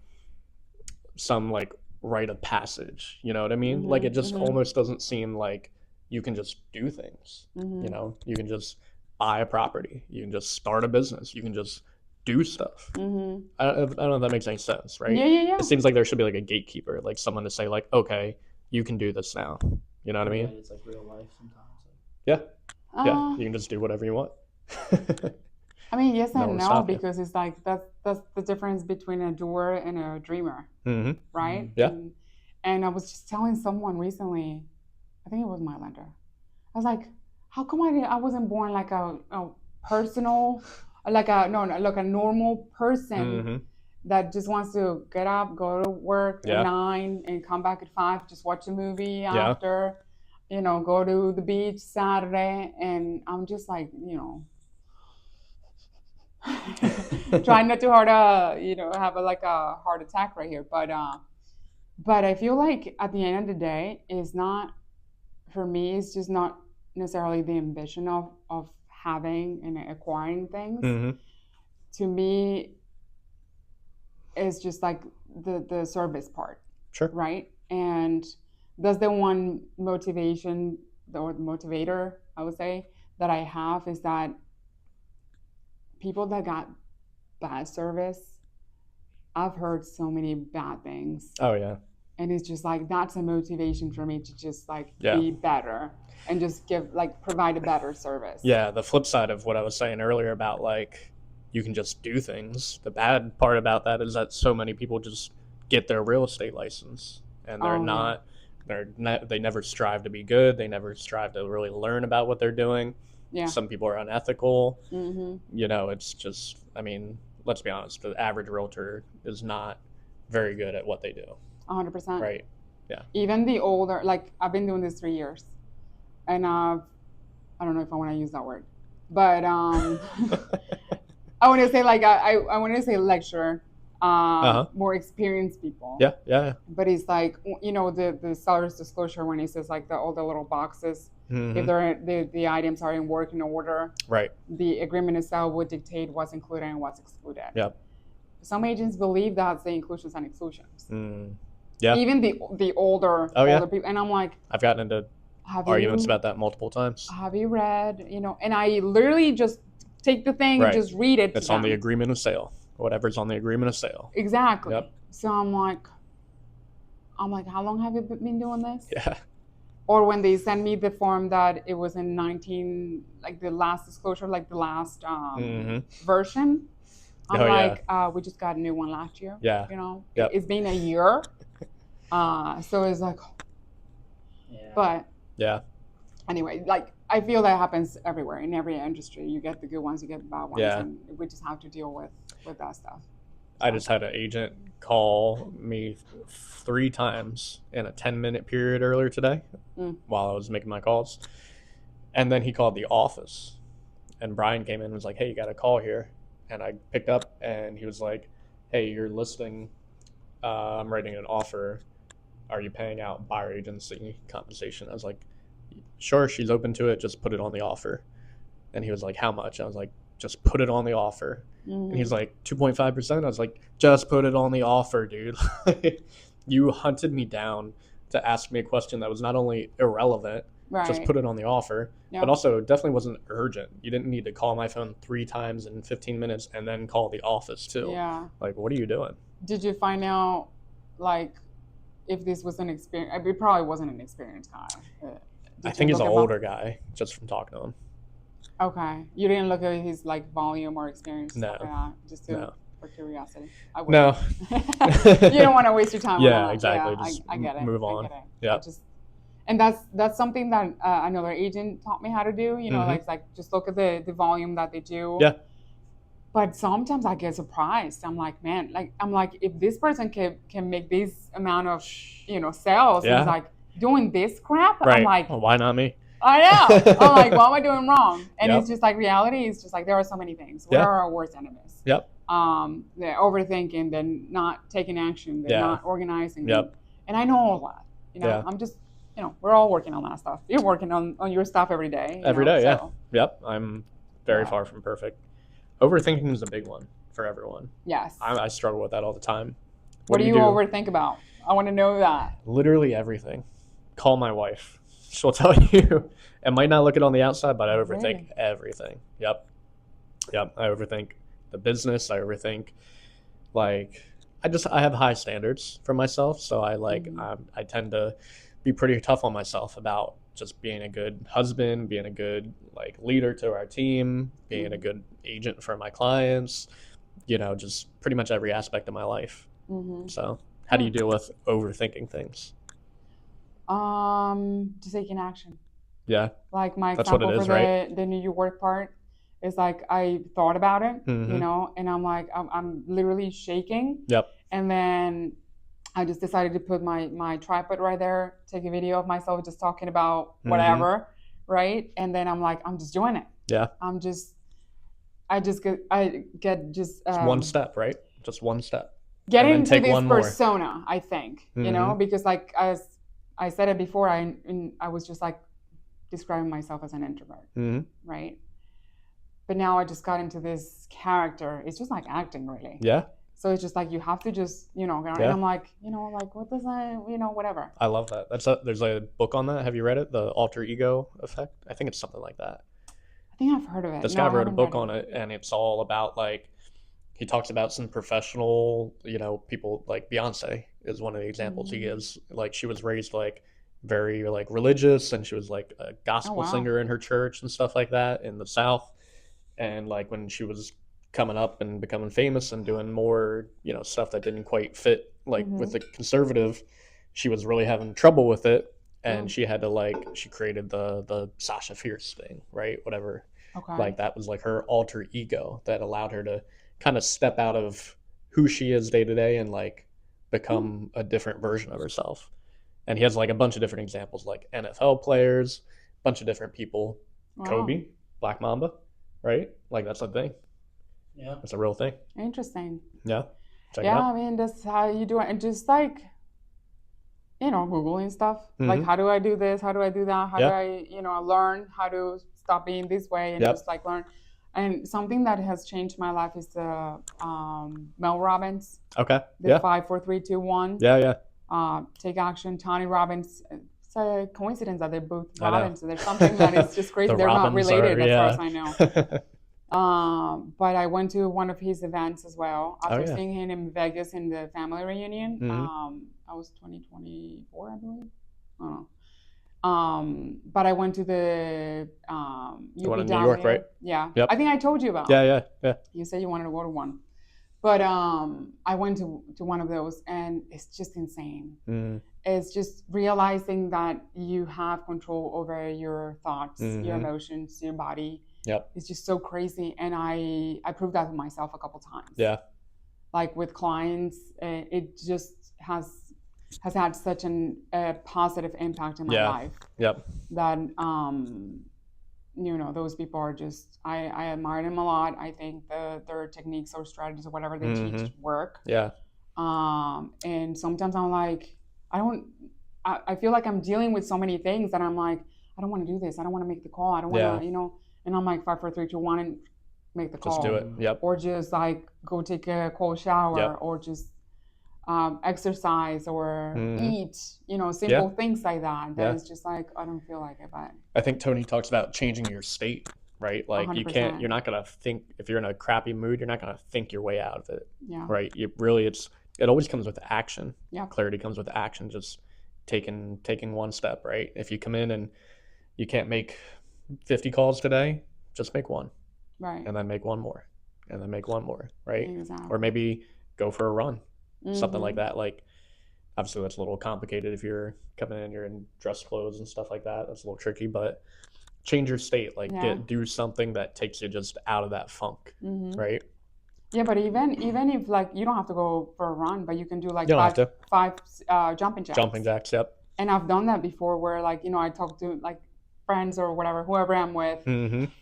some like rite of passage. You know what I mean? Like, it just almost doesn't seem like you can just do things. You can just buy a property. You can just start a business. You can just do stuff. I don't know if that makes any sense, right? Yeah. It seems like there should be like a gatekeeper, like someone to say like, okay, you can do this now. You know what I mean? It's like real life sometimes. Yeah. Yeah. You can just do whatever you want. I mean, yes No and one no, stop you. because it's like that's the difference between a doer and a dreamer, right? Yeah. And I was just telling someone recently, I think it was my lender. I was like, how come I wasn't born like a personal, like a normal person that just wants to get up, go to work Yeah. at 9 and come back at 5, just watch a movie Yeah. after, go to the beach Saturday. And I'm just like, trying not too hard to, have a heart attack right here. But I feel like at the end of the day, it's not, for me, it's just not necessarily the ambition of having and acquiring things. Mm-hmm. To me, it's just like the service part. Sure. Right? And that's the one motivation, or the motivator, I would say, that I have, is that people that got bad service, I've heard so many bad things. Oh yeah. And it's just like, that's a motivation for me to just like Yeah. be better and just provide a better service. Yeah, the flip side of what I was saying earlier about like you can just do things. The bad part about that is that so many people just get their real estate license and they never strive to be good. They never strive to really learn about what they're doing. Yeah. Some people are unethical. Mm-hmm. It's just, I mean, let's be honest, the average realtor is not very good at what they do. 100%. Right. Yeah. Even the older, like, I've been doing this 3 years, and I don't know if I want to use that word, but I want to say like I want to say lecturer, more experienced people. Yeah. But it's like, the seller's disclosure, when it says like all the little boxes, Mm-hmm. if the items are in working order, Right. the agreement itself would dictate what's included and what's excluded. Yep. Some agents believe that's the inclusions and exclusions. Yeah. Even the older people, and I'm like, I've gotten into arguments about that multiple times. Have you read, and I literally just take the thing and just read it. It's on the agreement of sale. Whatever's on the agreement of sale. Exactly. Yep. So I'm like, how long have you been doing this? Yeah. Or when they send me the form that it was in 19, like the last disclosure, like the last version, I'm we just got a new one last year. Yeah. Yep. It's been a year. So it's like, but yeah. Anyway, like, I feel that happens everywhere in every industry. You get the good ones, you get the bad ones, and we just have to deal with that stuff. I just had an agent call me 3 times in a 10-minute period earlier today while I was making my calls. And then he called the office. And Brian came in and was like, hey, you got a call here. And I picked up and he was like, hey, you're listing. I'm writing an offer. Are you paying out buyer agency compensation? I was like, sure, she's open to it. Just put it on the offer. And he was like, how much? I was like, just put it on the offer. And he's like, 2.5%. I was like, just put it on the offer, dude. You hunted me down to ask me a question that was not only irrelevant, just put it on the offer, but also definitely wasn't urgent. You didn't need to call my phone 3 times in 15 minutes and then call the office too. Yeah. Like, what are you doing? Did you find out, like, if this was an experience? It probably wasn't an experienced guy. I think he's an older guy, just from talking to him. Okay. You didn't look at his, like, volume or experience? No. Just for curiosity. I would. No. You don't want to waste your time on that. Exactly. Yeah, just I get it. move on. Yeah. And that's something that another agent taught me how to do. Like just look at the volume that they do. Yeah. But sometimes I get surprised. I'm like, man, if this person can make this amount of sales, it's like doing this crap. Right. I'm like, well, why not me? I know. I'm like, what am I doing wrong? And it's just like, reality is just like, there are so many things. What are our worst enemies? Yep. They're overthinking, they're not taking action, they're not organizing. Yep. And I know all that. I'm just, we're all working on that stuff. You're working on your stuff every day. Every day, so. Yep. I'm very far from perfect. Overthinking is a big one for everyone. Yes. I struggle with that all the time. What do you overthink about? I want to know that. Literally everything. Call my wife. She'll tell you. It might not look it on the outside, but I overthink everything. Yep. I overthink the business. I overthink, like, I have high standards for myself. So I tend to be pretty tough on myself about just being a good husband, being a good leader to our team, being a good agent for my clients, just pretty much every aspect of my life. So how do you deal with overthinking things? Just taking action. Yeah. Like my example for the New York part, It's like I thought about it, Mhm. you know, and I'm like, I'm literally shaking. Yep. And then I just decided to put my tripod right there, take a video of myself just talking about whatever, right? And then I'm like, I'm just doing it. Yeah. I get just It's one step, right? Just one step. get And then into take this one more. persona, I think, you know, because like as I said it before, I was just like describing myself as an introvert, right? But now I just got into this character. It's just like acting, really. Yeah. So it's just like you have to just, you know, and I'm like, you know, like what does I, you know, whatever. I love that. There's a book on that. Have you read it? The alter ego effect. I think it's something like that. I think I've heard of it. This guy wrote a book on it, and it's all about like he talks about some professional, you know, people like Beyonce is one of the examples he gives. Like she was raised like very like religious, and she was like a gospel singer in her church and stuff like that in the South. And like when she was coming up and becoming famous and doing more, you know, stuff that didn't quite fit like with the conservative, she was really having trouble with it. And she had to like she created the Sasha Fierce thing, right? Whatever. Okay. Like that was like her alter ego that allowed her to kind of step out of who she is day to day and like become a different version of herself. And he has like a bunch of different examples, like NFL players, a bunch of different people. Wow. Kobe, Black Mamba, right? Like that's a thing. Yeah. It's a real thing. Interesting. Yeah. Check it Yeah, out. I mean that's how you do it, and just like, you know, Googling stuff. Like, how do I do this? How do I do that? How do I, you know, learn how to stop being this way and just like learn. And something that has changed my life is the Mel Robbins. Okay. The 5, 4, 3, 2, 1. Yeah. Take action. Tony Robbins. It's a coincidence that they're both Robbins. There's something that is just crazy. They're not related as far as I know. But I went to one of his events as well after seeing him in Vegas in the family reunion. I was 2024, I believe. I don't know. But I went to the one in New York, right? Yeah. Yep. I think I told you about. Yeah. You said you wanted to go to one. But I went to one of those, and it's just insane. It's just realizing that you have control over your thoughts, your emotions, your body. Yep. It's just so crazy. And I proved that to myself a couple times. Yeah. Like with clients, it just has had such a positive impact in my life. Yep. That you know, those people are just I admire them a lot. I think their techniques or strategies or whatever they teach work. Yeah. And sometimes I'm like, I feel like I'm dealing with so many things that I'm like, I don't want to do this. I don't want to make the call. I don't want to, you know. And I'm like 5, 4, 3, 2, 1, and make the call. Just do it. Yep. Or just like go take a cold shower, or just exercise or eat. You know, simple things like that. That is just like I don't feel like it. But I think Tony talks about changing your state, right? Like 100%. You're not gonna think if you're in a crappy mood, you're not gonna think your way out of it. Yeah. Right. It always comes with action. Yeah. Clarity comes with action. Just taking one step. Right. If you come in and you can't make 50 calls today, just make one. Right. And then make one more. And then make one more. Right. Exactly. Or maybe go for a run. Something like that. Like obviously that's a little complicated if you're coming in, you're in dress clothes and stuff like that. That's a little tricky, but change your state. Like do something that takes you just out of that funk. Right. Yeah, but even if like you don't have to go for a run, but you can do like five jumping jacks. Jumping jacks, yep. And I've done that before, where like, you know, I talk to like friends or whatever, whoever I'm with,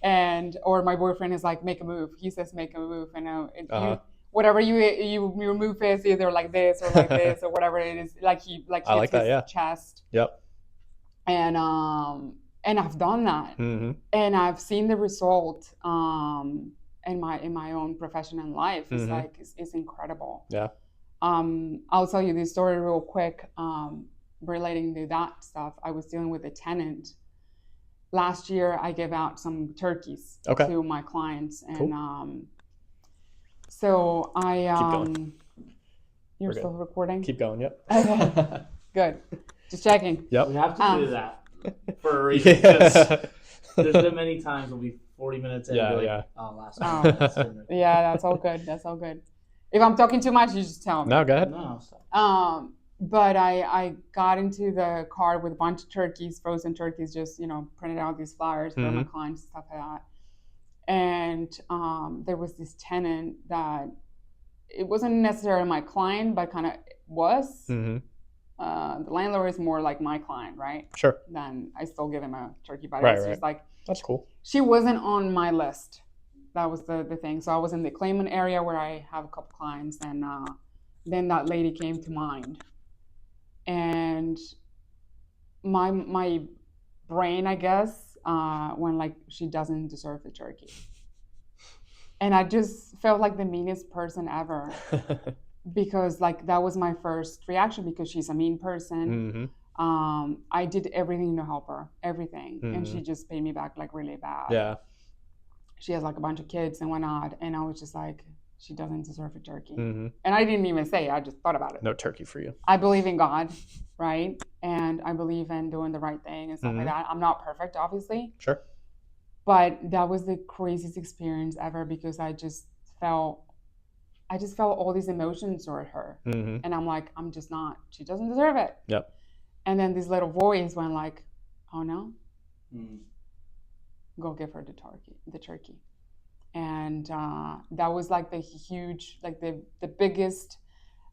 and or my boyfriend is like, make a move. He says make a move, and whatever your move is, either like this or like this or whatever it is, like he hits his chest. Yep. And I've done that, and I've seen the result. In my own profession and life, it's like it's incredible. Yeah. I'll tell you this story real quick. Relating to that stuff, I was dealing with a tenant. Last year, I gave out some turkeys to my clients, and so I. Keep going. You're still recording? Keep going. Yep. Okay. Good. Just checking. Yep. We have to do that for a reason. There's been many times we'll be 40 minutes in. Last time. Yeah, that's all good. That's all good. If I'm talking too much, you just tell me. No, go ahead. No, stop. But I got into the car with a bunch of turkeys, frozen turkeys, just, you know, printed out these flyers for my clients and stuff like that. And there was this tenant that it wasn't necessarily my client, but kind of was. Mm-hmm. The landlord is more like my client, right? Sure. Then I still give him a turkey, but Right, it was just like, that's cool. she wasn't on my list. That was the thing. So I was in the claimant area where I have a couple clients, and then that lady came to mind, and my brain, I guess, went like, she doesn't deserve the turkey, and I just felt like the meanest person ever. Because like that was my first reaction, because she's a mean person. Mm-hmm. I did everything to help her, everything, and she Mhm. just paid me back like really bad. Yeah. She has like a bunch of kids and whatnot, and I was just like, she doesn't deserve a turkey. Mm-hmm. And I didn't even say it, I just thought about it. No turkey for you. I believe in God, right? And I believe in doing the right thing and stuff Mhm. like that. I'm not perfect, obviously, Sure. but that was the craziest experience ever, because I just felt all these emotions toward her. Mm-hmm. And I'm like, I'm just not, she doesn't deserve it. Yep. And then this little voice went like, oh no, Mm. go give her the turkey. And that was like the huge, like the biggest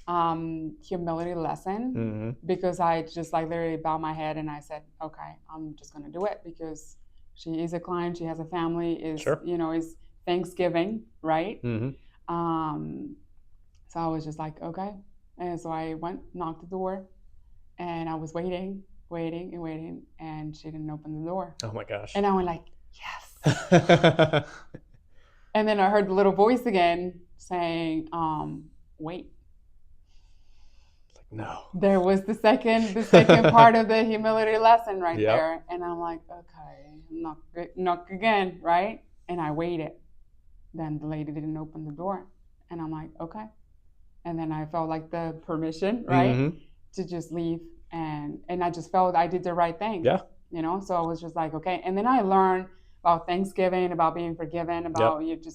humility lesson, Mm-hmm. because I just like literally bowed my head and I said, okay, I'm just going to do it, because she is a client, she has a family, Sure. is Thanksgiving, right? Mm-hmm. So I was just like, okay. And so I went, knocked the door, and I was waiting, and she didn't open the door. Oh my gosh. And I went like, yes. And then I heard the little voice again saying, wait. Like, no. There was the second part of the humility lesson right Yep. there. And I'm like, okay, knock again, right? And I waited. Then the lady didn't open the door. And I'm like, okay. And then I felt like the permission, right, Mm-hmm. to just leave. And I just felt I did the right thing. Yeah. So I was just like, okay. And then I learned about Thanksgiving, about being forgiven, about it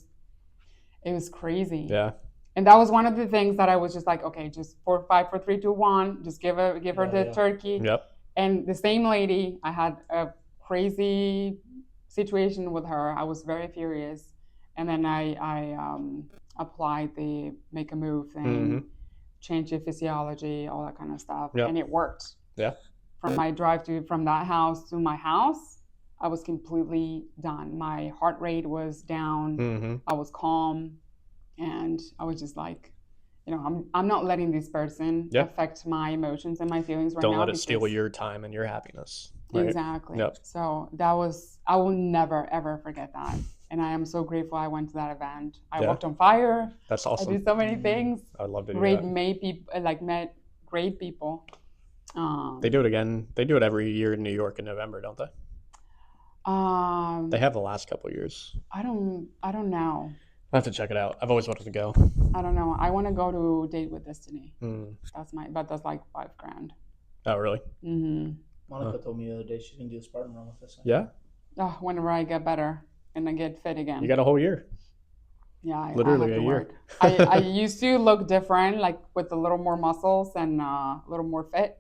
was crazy. Yeah. And that was one of the things that I was just like, okay, just 4, 5, 4, 3, 2, 1, just give her the turkey. Yep. And the same lady, I had a crazy situation with her. I was very furious. And then I applied the make a move thing, Mm-hmm. change your physiology, all that kind of stuff. Yep. And it worked. Yeah. From my drive from that house to my house, I was completely done. My heart rate was down. Mm-hmm. I was calm. And I was just like, I'm not letting this person affect my emotions and my feelings right now. Don't let it steal your time and your happiness. Right? Exactly. Yep. So I will never, ever forget that. And I am so grateful I went to that event. I walked on fire. That's awesome. I did so many things. I'd love to do that. Met great people. They do it again. They do it every year in New York in November, don't they? They have the last couple of years. I don't know. I have to check it out. I've always wanted to go. I don't know. I want to go to Date with Destiny. Mm. But that's like $5,000. Oh, really? Mm-hmm. Monica told me the other day she's gonna do a Spartan run with us. Yeah. Oh, whenever I get better and I get fit again. You got a whole year. Yeah, Literally I have a to year. work. I used to look different, like with a little more muscles and a little more fit.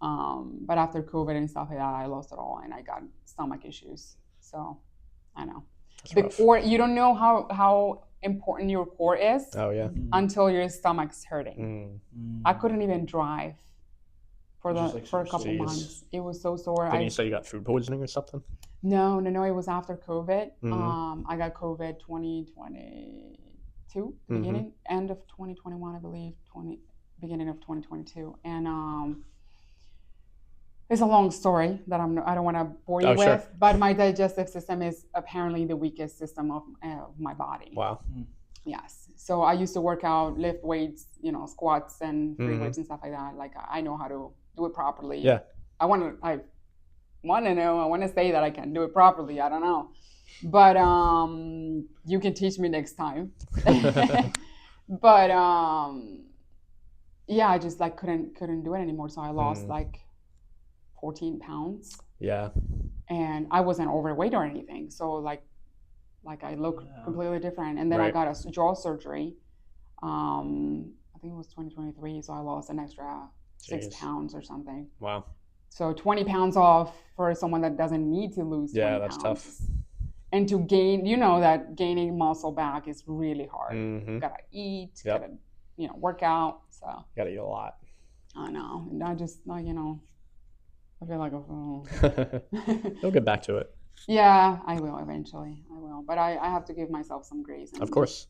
But after COVID and stuff like that, I lost it all and I got stomach issues. So I know. The core, you don't know how important your core is until your stomach's hurting. I couldn't even drive for a couple months. It was so sore. Didn't you say you got food poisoning or something? No. It was after COVID. I got COVID 2022, beginning, end of 2021, I believe, beginning of 2022. And it's a long story that I don't want to bore you with. Sure. But my digestive system is apparently the weakest system of my body. Wow. Yes. So I used to work out, lift weights, squats and free weights and stuff like that. Like I know how to do it properly. Yeah. I want to say that I can do it properly. I don't know. But you can teach me next time. But yeah, I just like couldn't do it anymore. So I lost like 14 pounds. Yeah. And I wasn't overweight or anything. So like I look completely different. And then I got a jaw surgery. I think it was 2023. So I lost an extra 6 pounds or something. Wow. So 20 pounds off for someone that doesn't need to lose 20 pounds. That's tough. And to gain, that gaining muscle back is really hard. Gotta eat, Yep. gotta, work out. So Gotta eat a lot. I know, and I just like, I feel like You'll get back to it. Yeah, I will eventually. I will, but I have to give myself some grace. And Of course.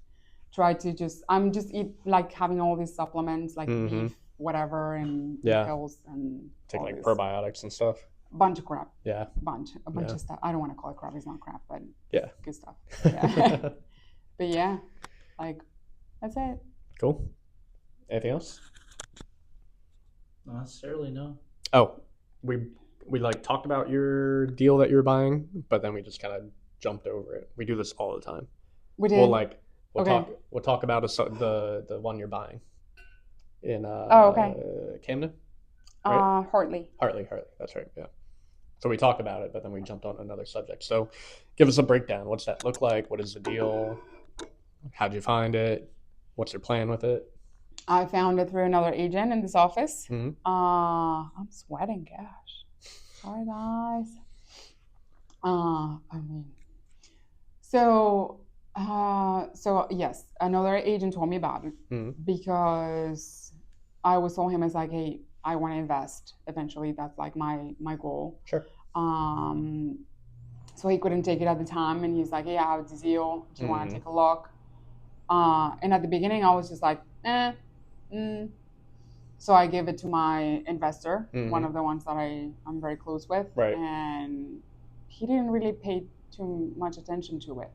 Try to I'm just eat like having all these supplements like beef, whatever, and pills and take like probiotics and stuff. Bunch of crap. Yeah. A bunch of stuff. I don't want to call it crap. It's not crap, but good stuff. Yeah. But yeah, like that's it. Cool. Anything else? Not necessarily, no. Oh, we like talked about your deal that you're buying, but then we just kind of jumped over it. We do this all the time. We did. We'll talk about the one you're buying in Camden. Right? Hartley. That's right. Yeah. So we talked about it, but then we jumped on another subject. So give us a breakdown. What's that look like? What is the deal? How'd you find it? What's your plan with it? I found it through another agent in this office. Mm-hmm. I'm sweating, gosh. Sorry, guys. So yes, another agent told me about it because I was told him, it's like, hey, I want to invest eventually. That's like my goal. Sure. So he couldn't take it at the time, and he's like, hey, I have this deal. Do you want to take a look? And at the beginning, I was just like, So I gave it to my investor, one of the ones that I'm very close with. Right. And he didn't really pay too much attention to it.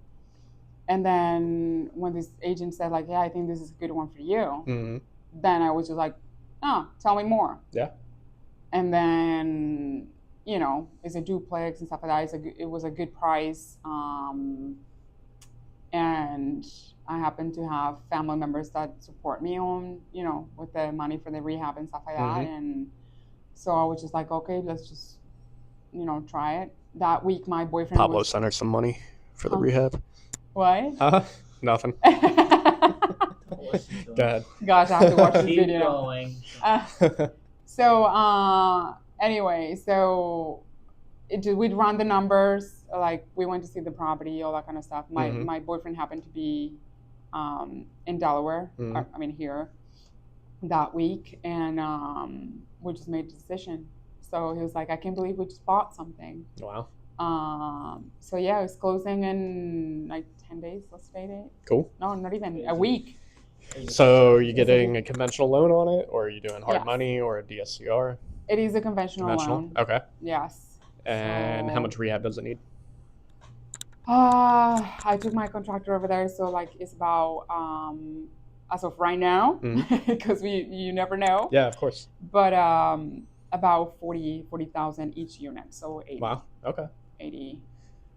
And then when this agent said, like, yeah, I think this is a good one for you, then I was just like, tell me more. Yeah. And then, it's a duplex and stuff like that. It was a good price. And I happen to have family members that support me on, with the money for the rehab and stuff like that. And so I was just like, okay, let's just, try it. That week, my boyfriend Pablo sent her some money for the rehab. What? Nothing. Go ahead. Gosh, I have to watch this Keep video. going. Anyway, we'd run the numbers. Like, we went to see the property, all that kind of stuff. My boyfriend happened to be in Delaware, here, that week. And we just made a decision. So he was like, I can't believe we just bought something. Wow. So yeah, it's closing in like 10 days. Let's say it. Cool. No, not even a week. So are you getting a conventional loan on it, or are you doing hard money or a DSCR? It is a conventional loan. Okay. Yes. And how much rehab does it need? I took my contractor over there, so like it's about as of right now, because you never know. Yeah, of course. But about 40,000 each unit, so 80. Wow. Okay. 80,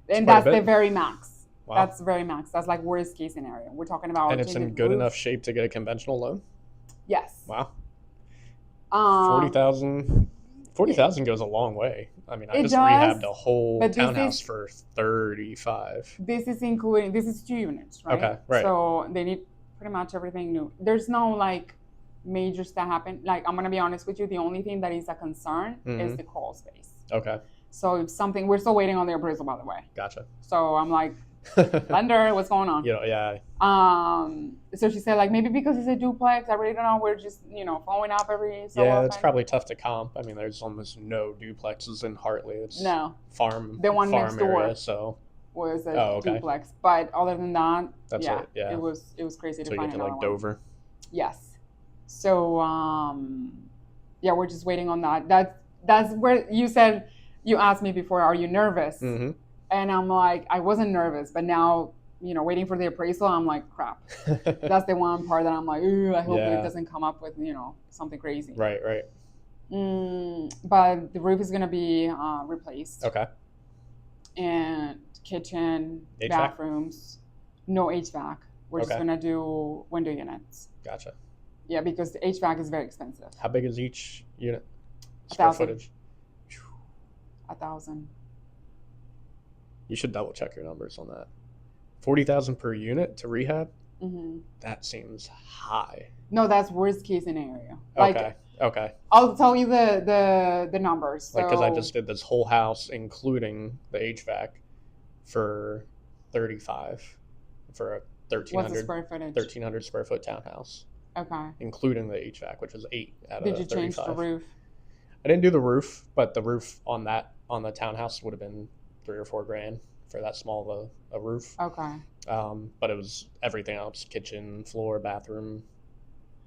and that's the very max. Wow. That's very max. That's like worst case scenario. We're talking about. And it's in good enough shape to get a conventional loan? Yes. Wow. 40,000 goes a long way. I mean, I just rehabbed a whole townhouse for 35. This is 2 units, right? Okay, right. So they need pretty much everything new. There's no like major stuff happen. Like, I'm gonna be honest with you, the only thing that is a concern is the crawl space. Okay. So if we're still waiting on the appraisal, by the way. Gotcha. So I'm like, lender, what's going on? Yeah. So she said, like, maybe because it's a duplex, I really don't know. We're just, following up every so often. It's probably tough to comp. I mean, there's almost no duplexes in Hartley. It's farm. The one farm next door area, so was a duplex. But other than that, that's it. Yeah. It was crazy to so find you get to like Dover. One. Yes. So we're just waiting on that. That's where you asked me before, are you nervous? Mm-hmm. And I'm like, I wasn't nervous, but now, waiting for the appraisal, I'm like, crap. That's the one part that I'm like, ooh, I hope it doesn't come up with, something crazy. Right. But the roof is going to be replaced. Okay. And kitchen, HVAC? bathrooms, no HVAC. We're just going to do window units. Gotcha. Yeah, because the HVAC is very expensive. How big is each unit? Square footage? 1,000. You should double check your numbers on that. 40,000 per unit to rehab? Mm-hmm. That seems high. No, that's worst case scenario. Okay. I'll tell you the numbers. Like, because I just did this whole house, including the HVAC, for $35 for a What's the 1,300 square footage? 1,300 square foot townhouse, Okay. including the HVAC, which was 8 out Did of you change 35. the roof? I didn't do the roof, but the roof on the townhouse would have been $3 or $4 grand for that small of a roof. Okay. But it was everything else: kitchen, floor, bathroom,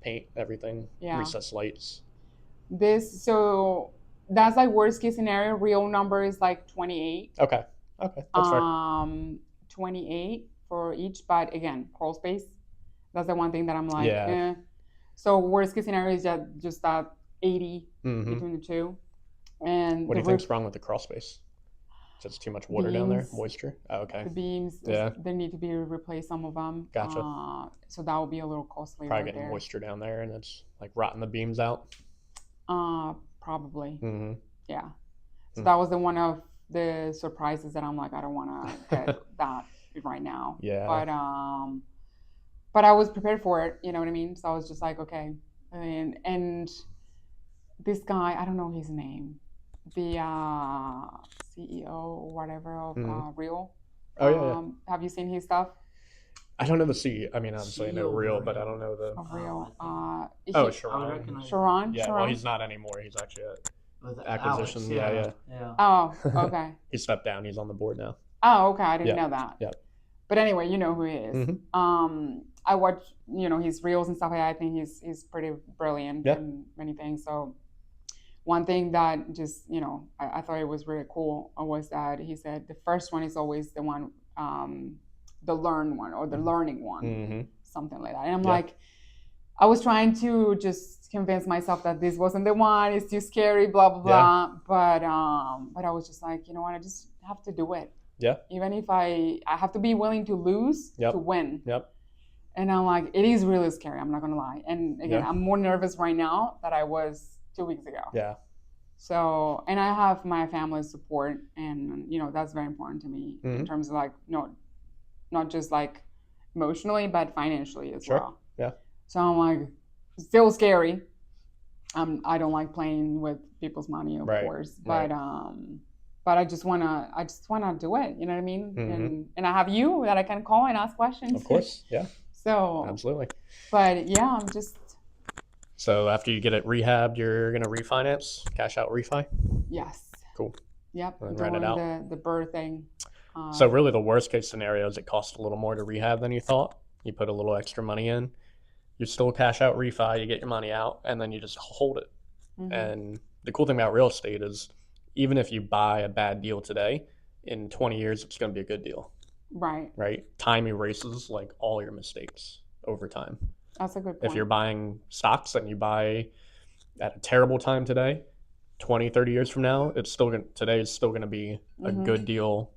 paint, everything, Yeah. recessed lights. So that's like worst case scenario. Real number is like 28. Okay, that's fair. 28 for each, but again, crawl space. That's the one thing that I'm like, Yeah. So worst case scenario is just that 80 Mm-hmm. between the two. And What do the you think's wrong with the crawl space? Is it too much water down there? beams, Moisture? Oh, okay. the beams, Yeah. they need to be replaced, some of them. Gotcha. So that would be a little costly Probably right getting there. moisture down there, and it's like rotting the beams out. Probably. Mm-hmm. Yeah. So that was one of the surprises that I'm like, I don't want to get that right now. Yeah. But I was prepared for it. You know what I mean? So I was just like, okay. And this guy, I don't know his name, the CEO or whatever of Real. Oh yeah. Have you seen his stuff? I don't know the CEO. I mean, obviously I know Real, but I don't know the. Of Real. Sharon. Sharon. Yeah. Sharon? Well, he's not anymore. He's actually With acquisition. Alex, Yeah. Oh, okay. He stepped down. He's on the board now. Oh, okay. I didn't know that. Yeah. But anyway, you know who he is. Mm-hmm. I watch, his reels and stuff like that. I think he's pretty brilliant in many things. So one thing that just, I thought it was really cool was that he said the first one is always the one, the learned one or the learning one, something like that. And I'm like, I was trying to just convince myself that this wasn't the one. It's too scary, blah, blah, blah. But I was just like, you know what? I just have to do it. Yeah. Even if I have to be willing to lose to win. Yep. And I'm like, it is really scary. I'm not going to lie. And again, I'm more nervous right now than I was 2 weeks ago. Yeah. So, and I have my family's support, and that's very important to me in terms of like, not just like emotionally, but financially as well. Yeah. So I'm like, still scary. I don't like playing with people's money, of course, but I just wanna do it. You know what I mean? And I have you that I can call and ask questions. Of course, yeah. So absolutely. But yeah, I'm just. So after you get it rehabbed, you're gonna refinance, cash out refi. Yes. Cool. Yep. And rent it out. The bird thing. So really, the worst case scenario is it costs a little more to rehab than you thought. You put a little extra money in. You still cash out refi, you get your money out, and then you just hold it. And the cool thing about real estate is, even if you buy a bad deal today, in 20 years it's going to be a good deal. Right. Time erases like all your mistakes over time. That's a good point. If you're buying stocks and you buy at a terrible time today, 20, 30 years from now, today is still going to be a good deal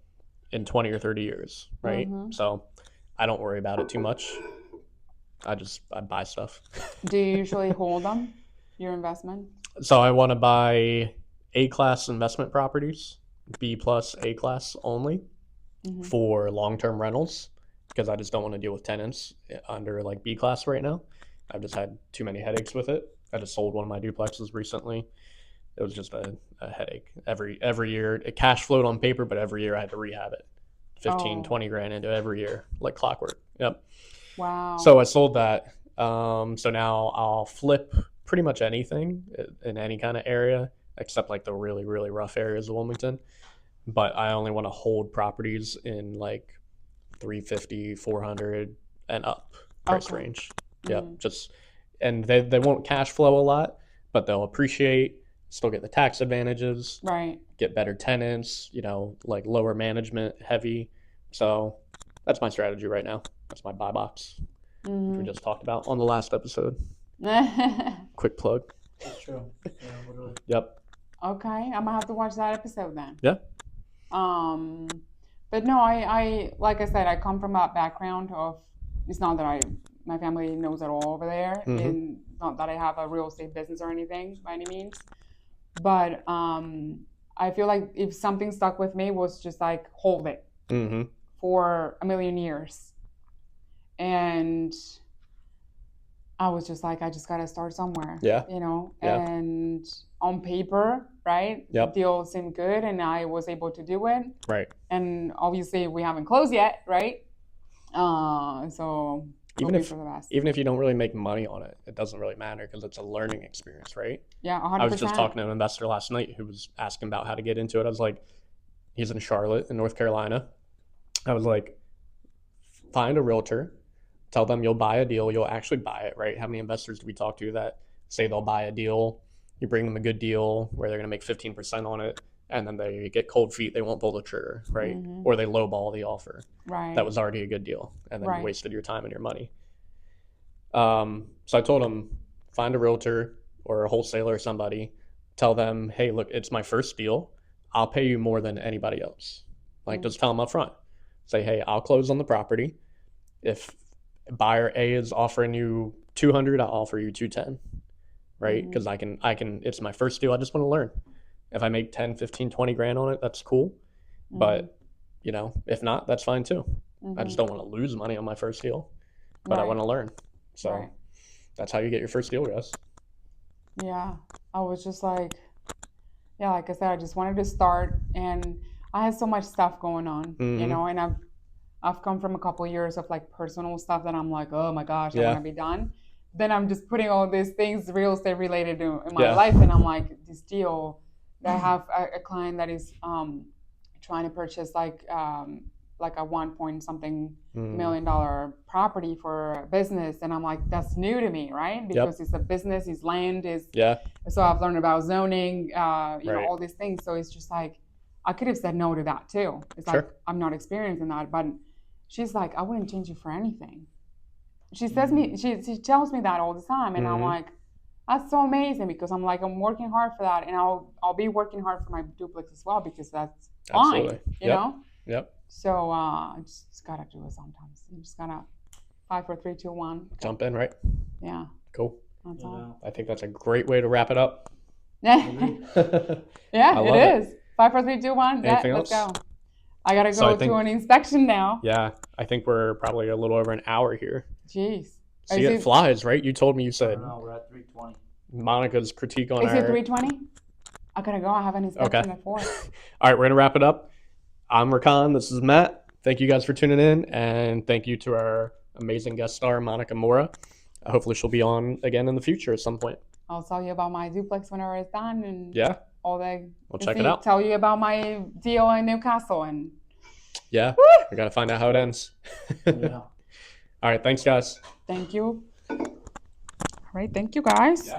in 20 or 30 years, right? So I don't worry about it too much. I buy stuff. Do you usually hold them, your investment? So I want to buy A-class investment properties, B+ A-class only, for long-term rentals, because I just don't want to deal with tenants under like B-class right now. I've just had too many headaches with it. I just sold one of my duplexes recently. It was just a headache. Every year, it cash flowed on paper, but every year I had to rehab it. 20 grand into every year, like clockwork. Yep. Wow. So I sold that. So now I'll flip pretty much anything in any kind of area, except like the really, really rough areas of Wilmington. But I only want to hold properties in like 350, 400 and up price range. Yep. And they won't cash flow a lot, but they'll appreciate, still get the tax advantages, get better tenants, like lower management heavy. So that's my strategy right now. That's my buy box, which we just talked about on the last episode. Quick plug. That's true. Yeah, literally. Yep. Okay, I'm gonna have to watch that episode then. Yeah. But no, I like I said, I come from that background of, it's not that my family knows it all over there, and not that I have a real estate business or anything by any means, but I feel like if something stuck with me was just like hold it for a million years. And I was just like, I just got to start somewhere. Yeah. You know, Yeah. and on paper, right? Yep. The deal seemed good and I was able to do it. Right. And obviously we haven't closed yet, right? So Even if for the best. even if you don't really make money on it, it doesn't really matter because it's a learning experience, right? Yeah, 100%. I was just talking to an investor last night who was asking about how to get into it. I was like, he's in Charlotte in North Carolina. I was like, find a realtor, tell them you'll buy a deal, you'll actually buy it, right? How many investors do we talk to that say they'll buy a deal, you bring them a good deal where they're going to make 15% on it, and then they get cold feet, they won't pull the trigger, right? Mm-hmm. Or they lowball the offer. Right. That was already a good deal, and then Right. you wasted your time and your money. So I told him, find a realtor or a wholesaler or somebody, tell them, hey, look, it's my first deal. I'll pay you more than anybody else. Like, just tell them up front. Say, hey, I'll close on the property. If buyer A is offering you 200, I'll offer you 210, right? Because I can, it's my first deal. I just want to learn. If I make 10, 15, 20 grand on it, that's cool. But, you know, if not, that's fine too. I just don't want to lose money on my first deal, but I want to learn. So that's how you get your first deal, guys. Yeah. I was just like, yeah, like I said, I just wanted to start, and I had so much stuff going on, you know, and I've come from a couple of years of like personal stuff that I'm like, oh my gosh, I want to be done. Then I'm just putting all these things real estate related in my life, and I'm like, this deal that I have a client that is trying to purchase like a 1 point something million property for a business, and I'm like, that's new to me, right? Because it's a business, it's land, is so I've learned about zoning, you know, all these things. So it's just like I could have said no to that too. It's like I'm not experienced in that, but she's like, I wouldn't change you for anything. She says she tells me that all the time, and I'm like, that's so amazing, because I'm like, I'm working hard for that, and I'll be working hard for my duplex as well, because that's fine, you know. Yep. So I just gotta do it sometimes. You just gotta 5, 4, 3, 2, 1. Jump in, right? Yeah. Cool. That's all. I think that's a great way to wrap it up. Yeah, it is. 5, 4, 3, 2, 1. Anything let's else? go. I gotta go to an inspection now. Yeah, I think we're probably a little over an hour here. Jeez. See, it flies, right? You told me, you said. No, we're at 3:20. Monica's critique on Is it 3:20? I gotta go. I have an inspection at 4. All right, we're gonna wrap it up. I'm Rakan. This is Matt. Thank you guys for tuning in, and thank you to our amazing guest star, Monica Mora. Hopefully, she'll be on again in the future at some point. I'll tell you about my duplex whenever it's done, and all that. We'll check it out. Tell you about my deal in Newcastle, and we gotta find out how it ends. All right, thanks, guys. Thank you. All right, thank you, guys.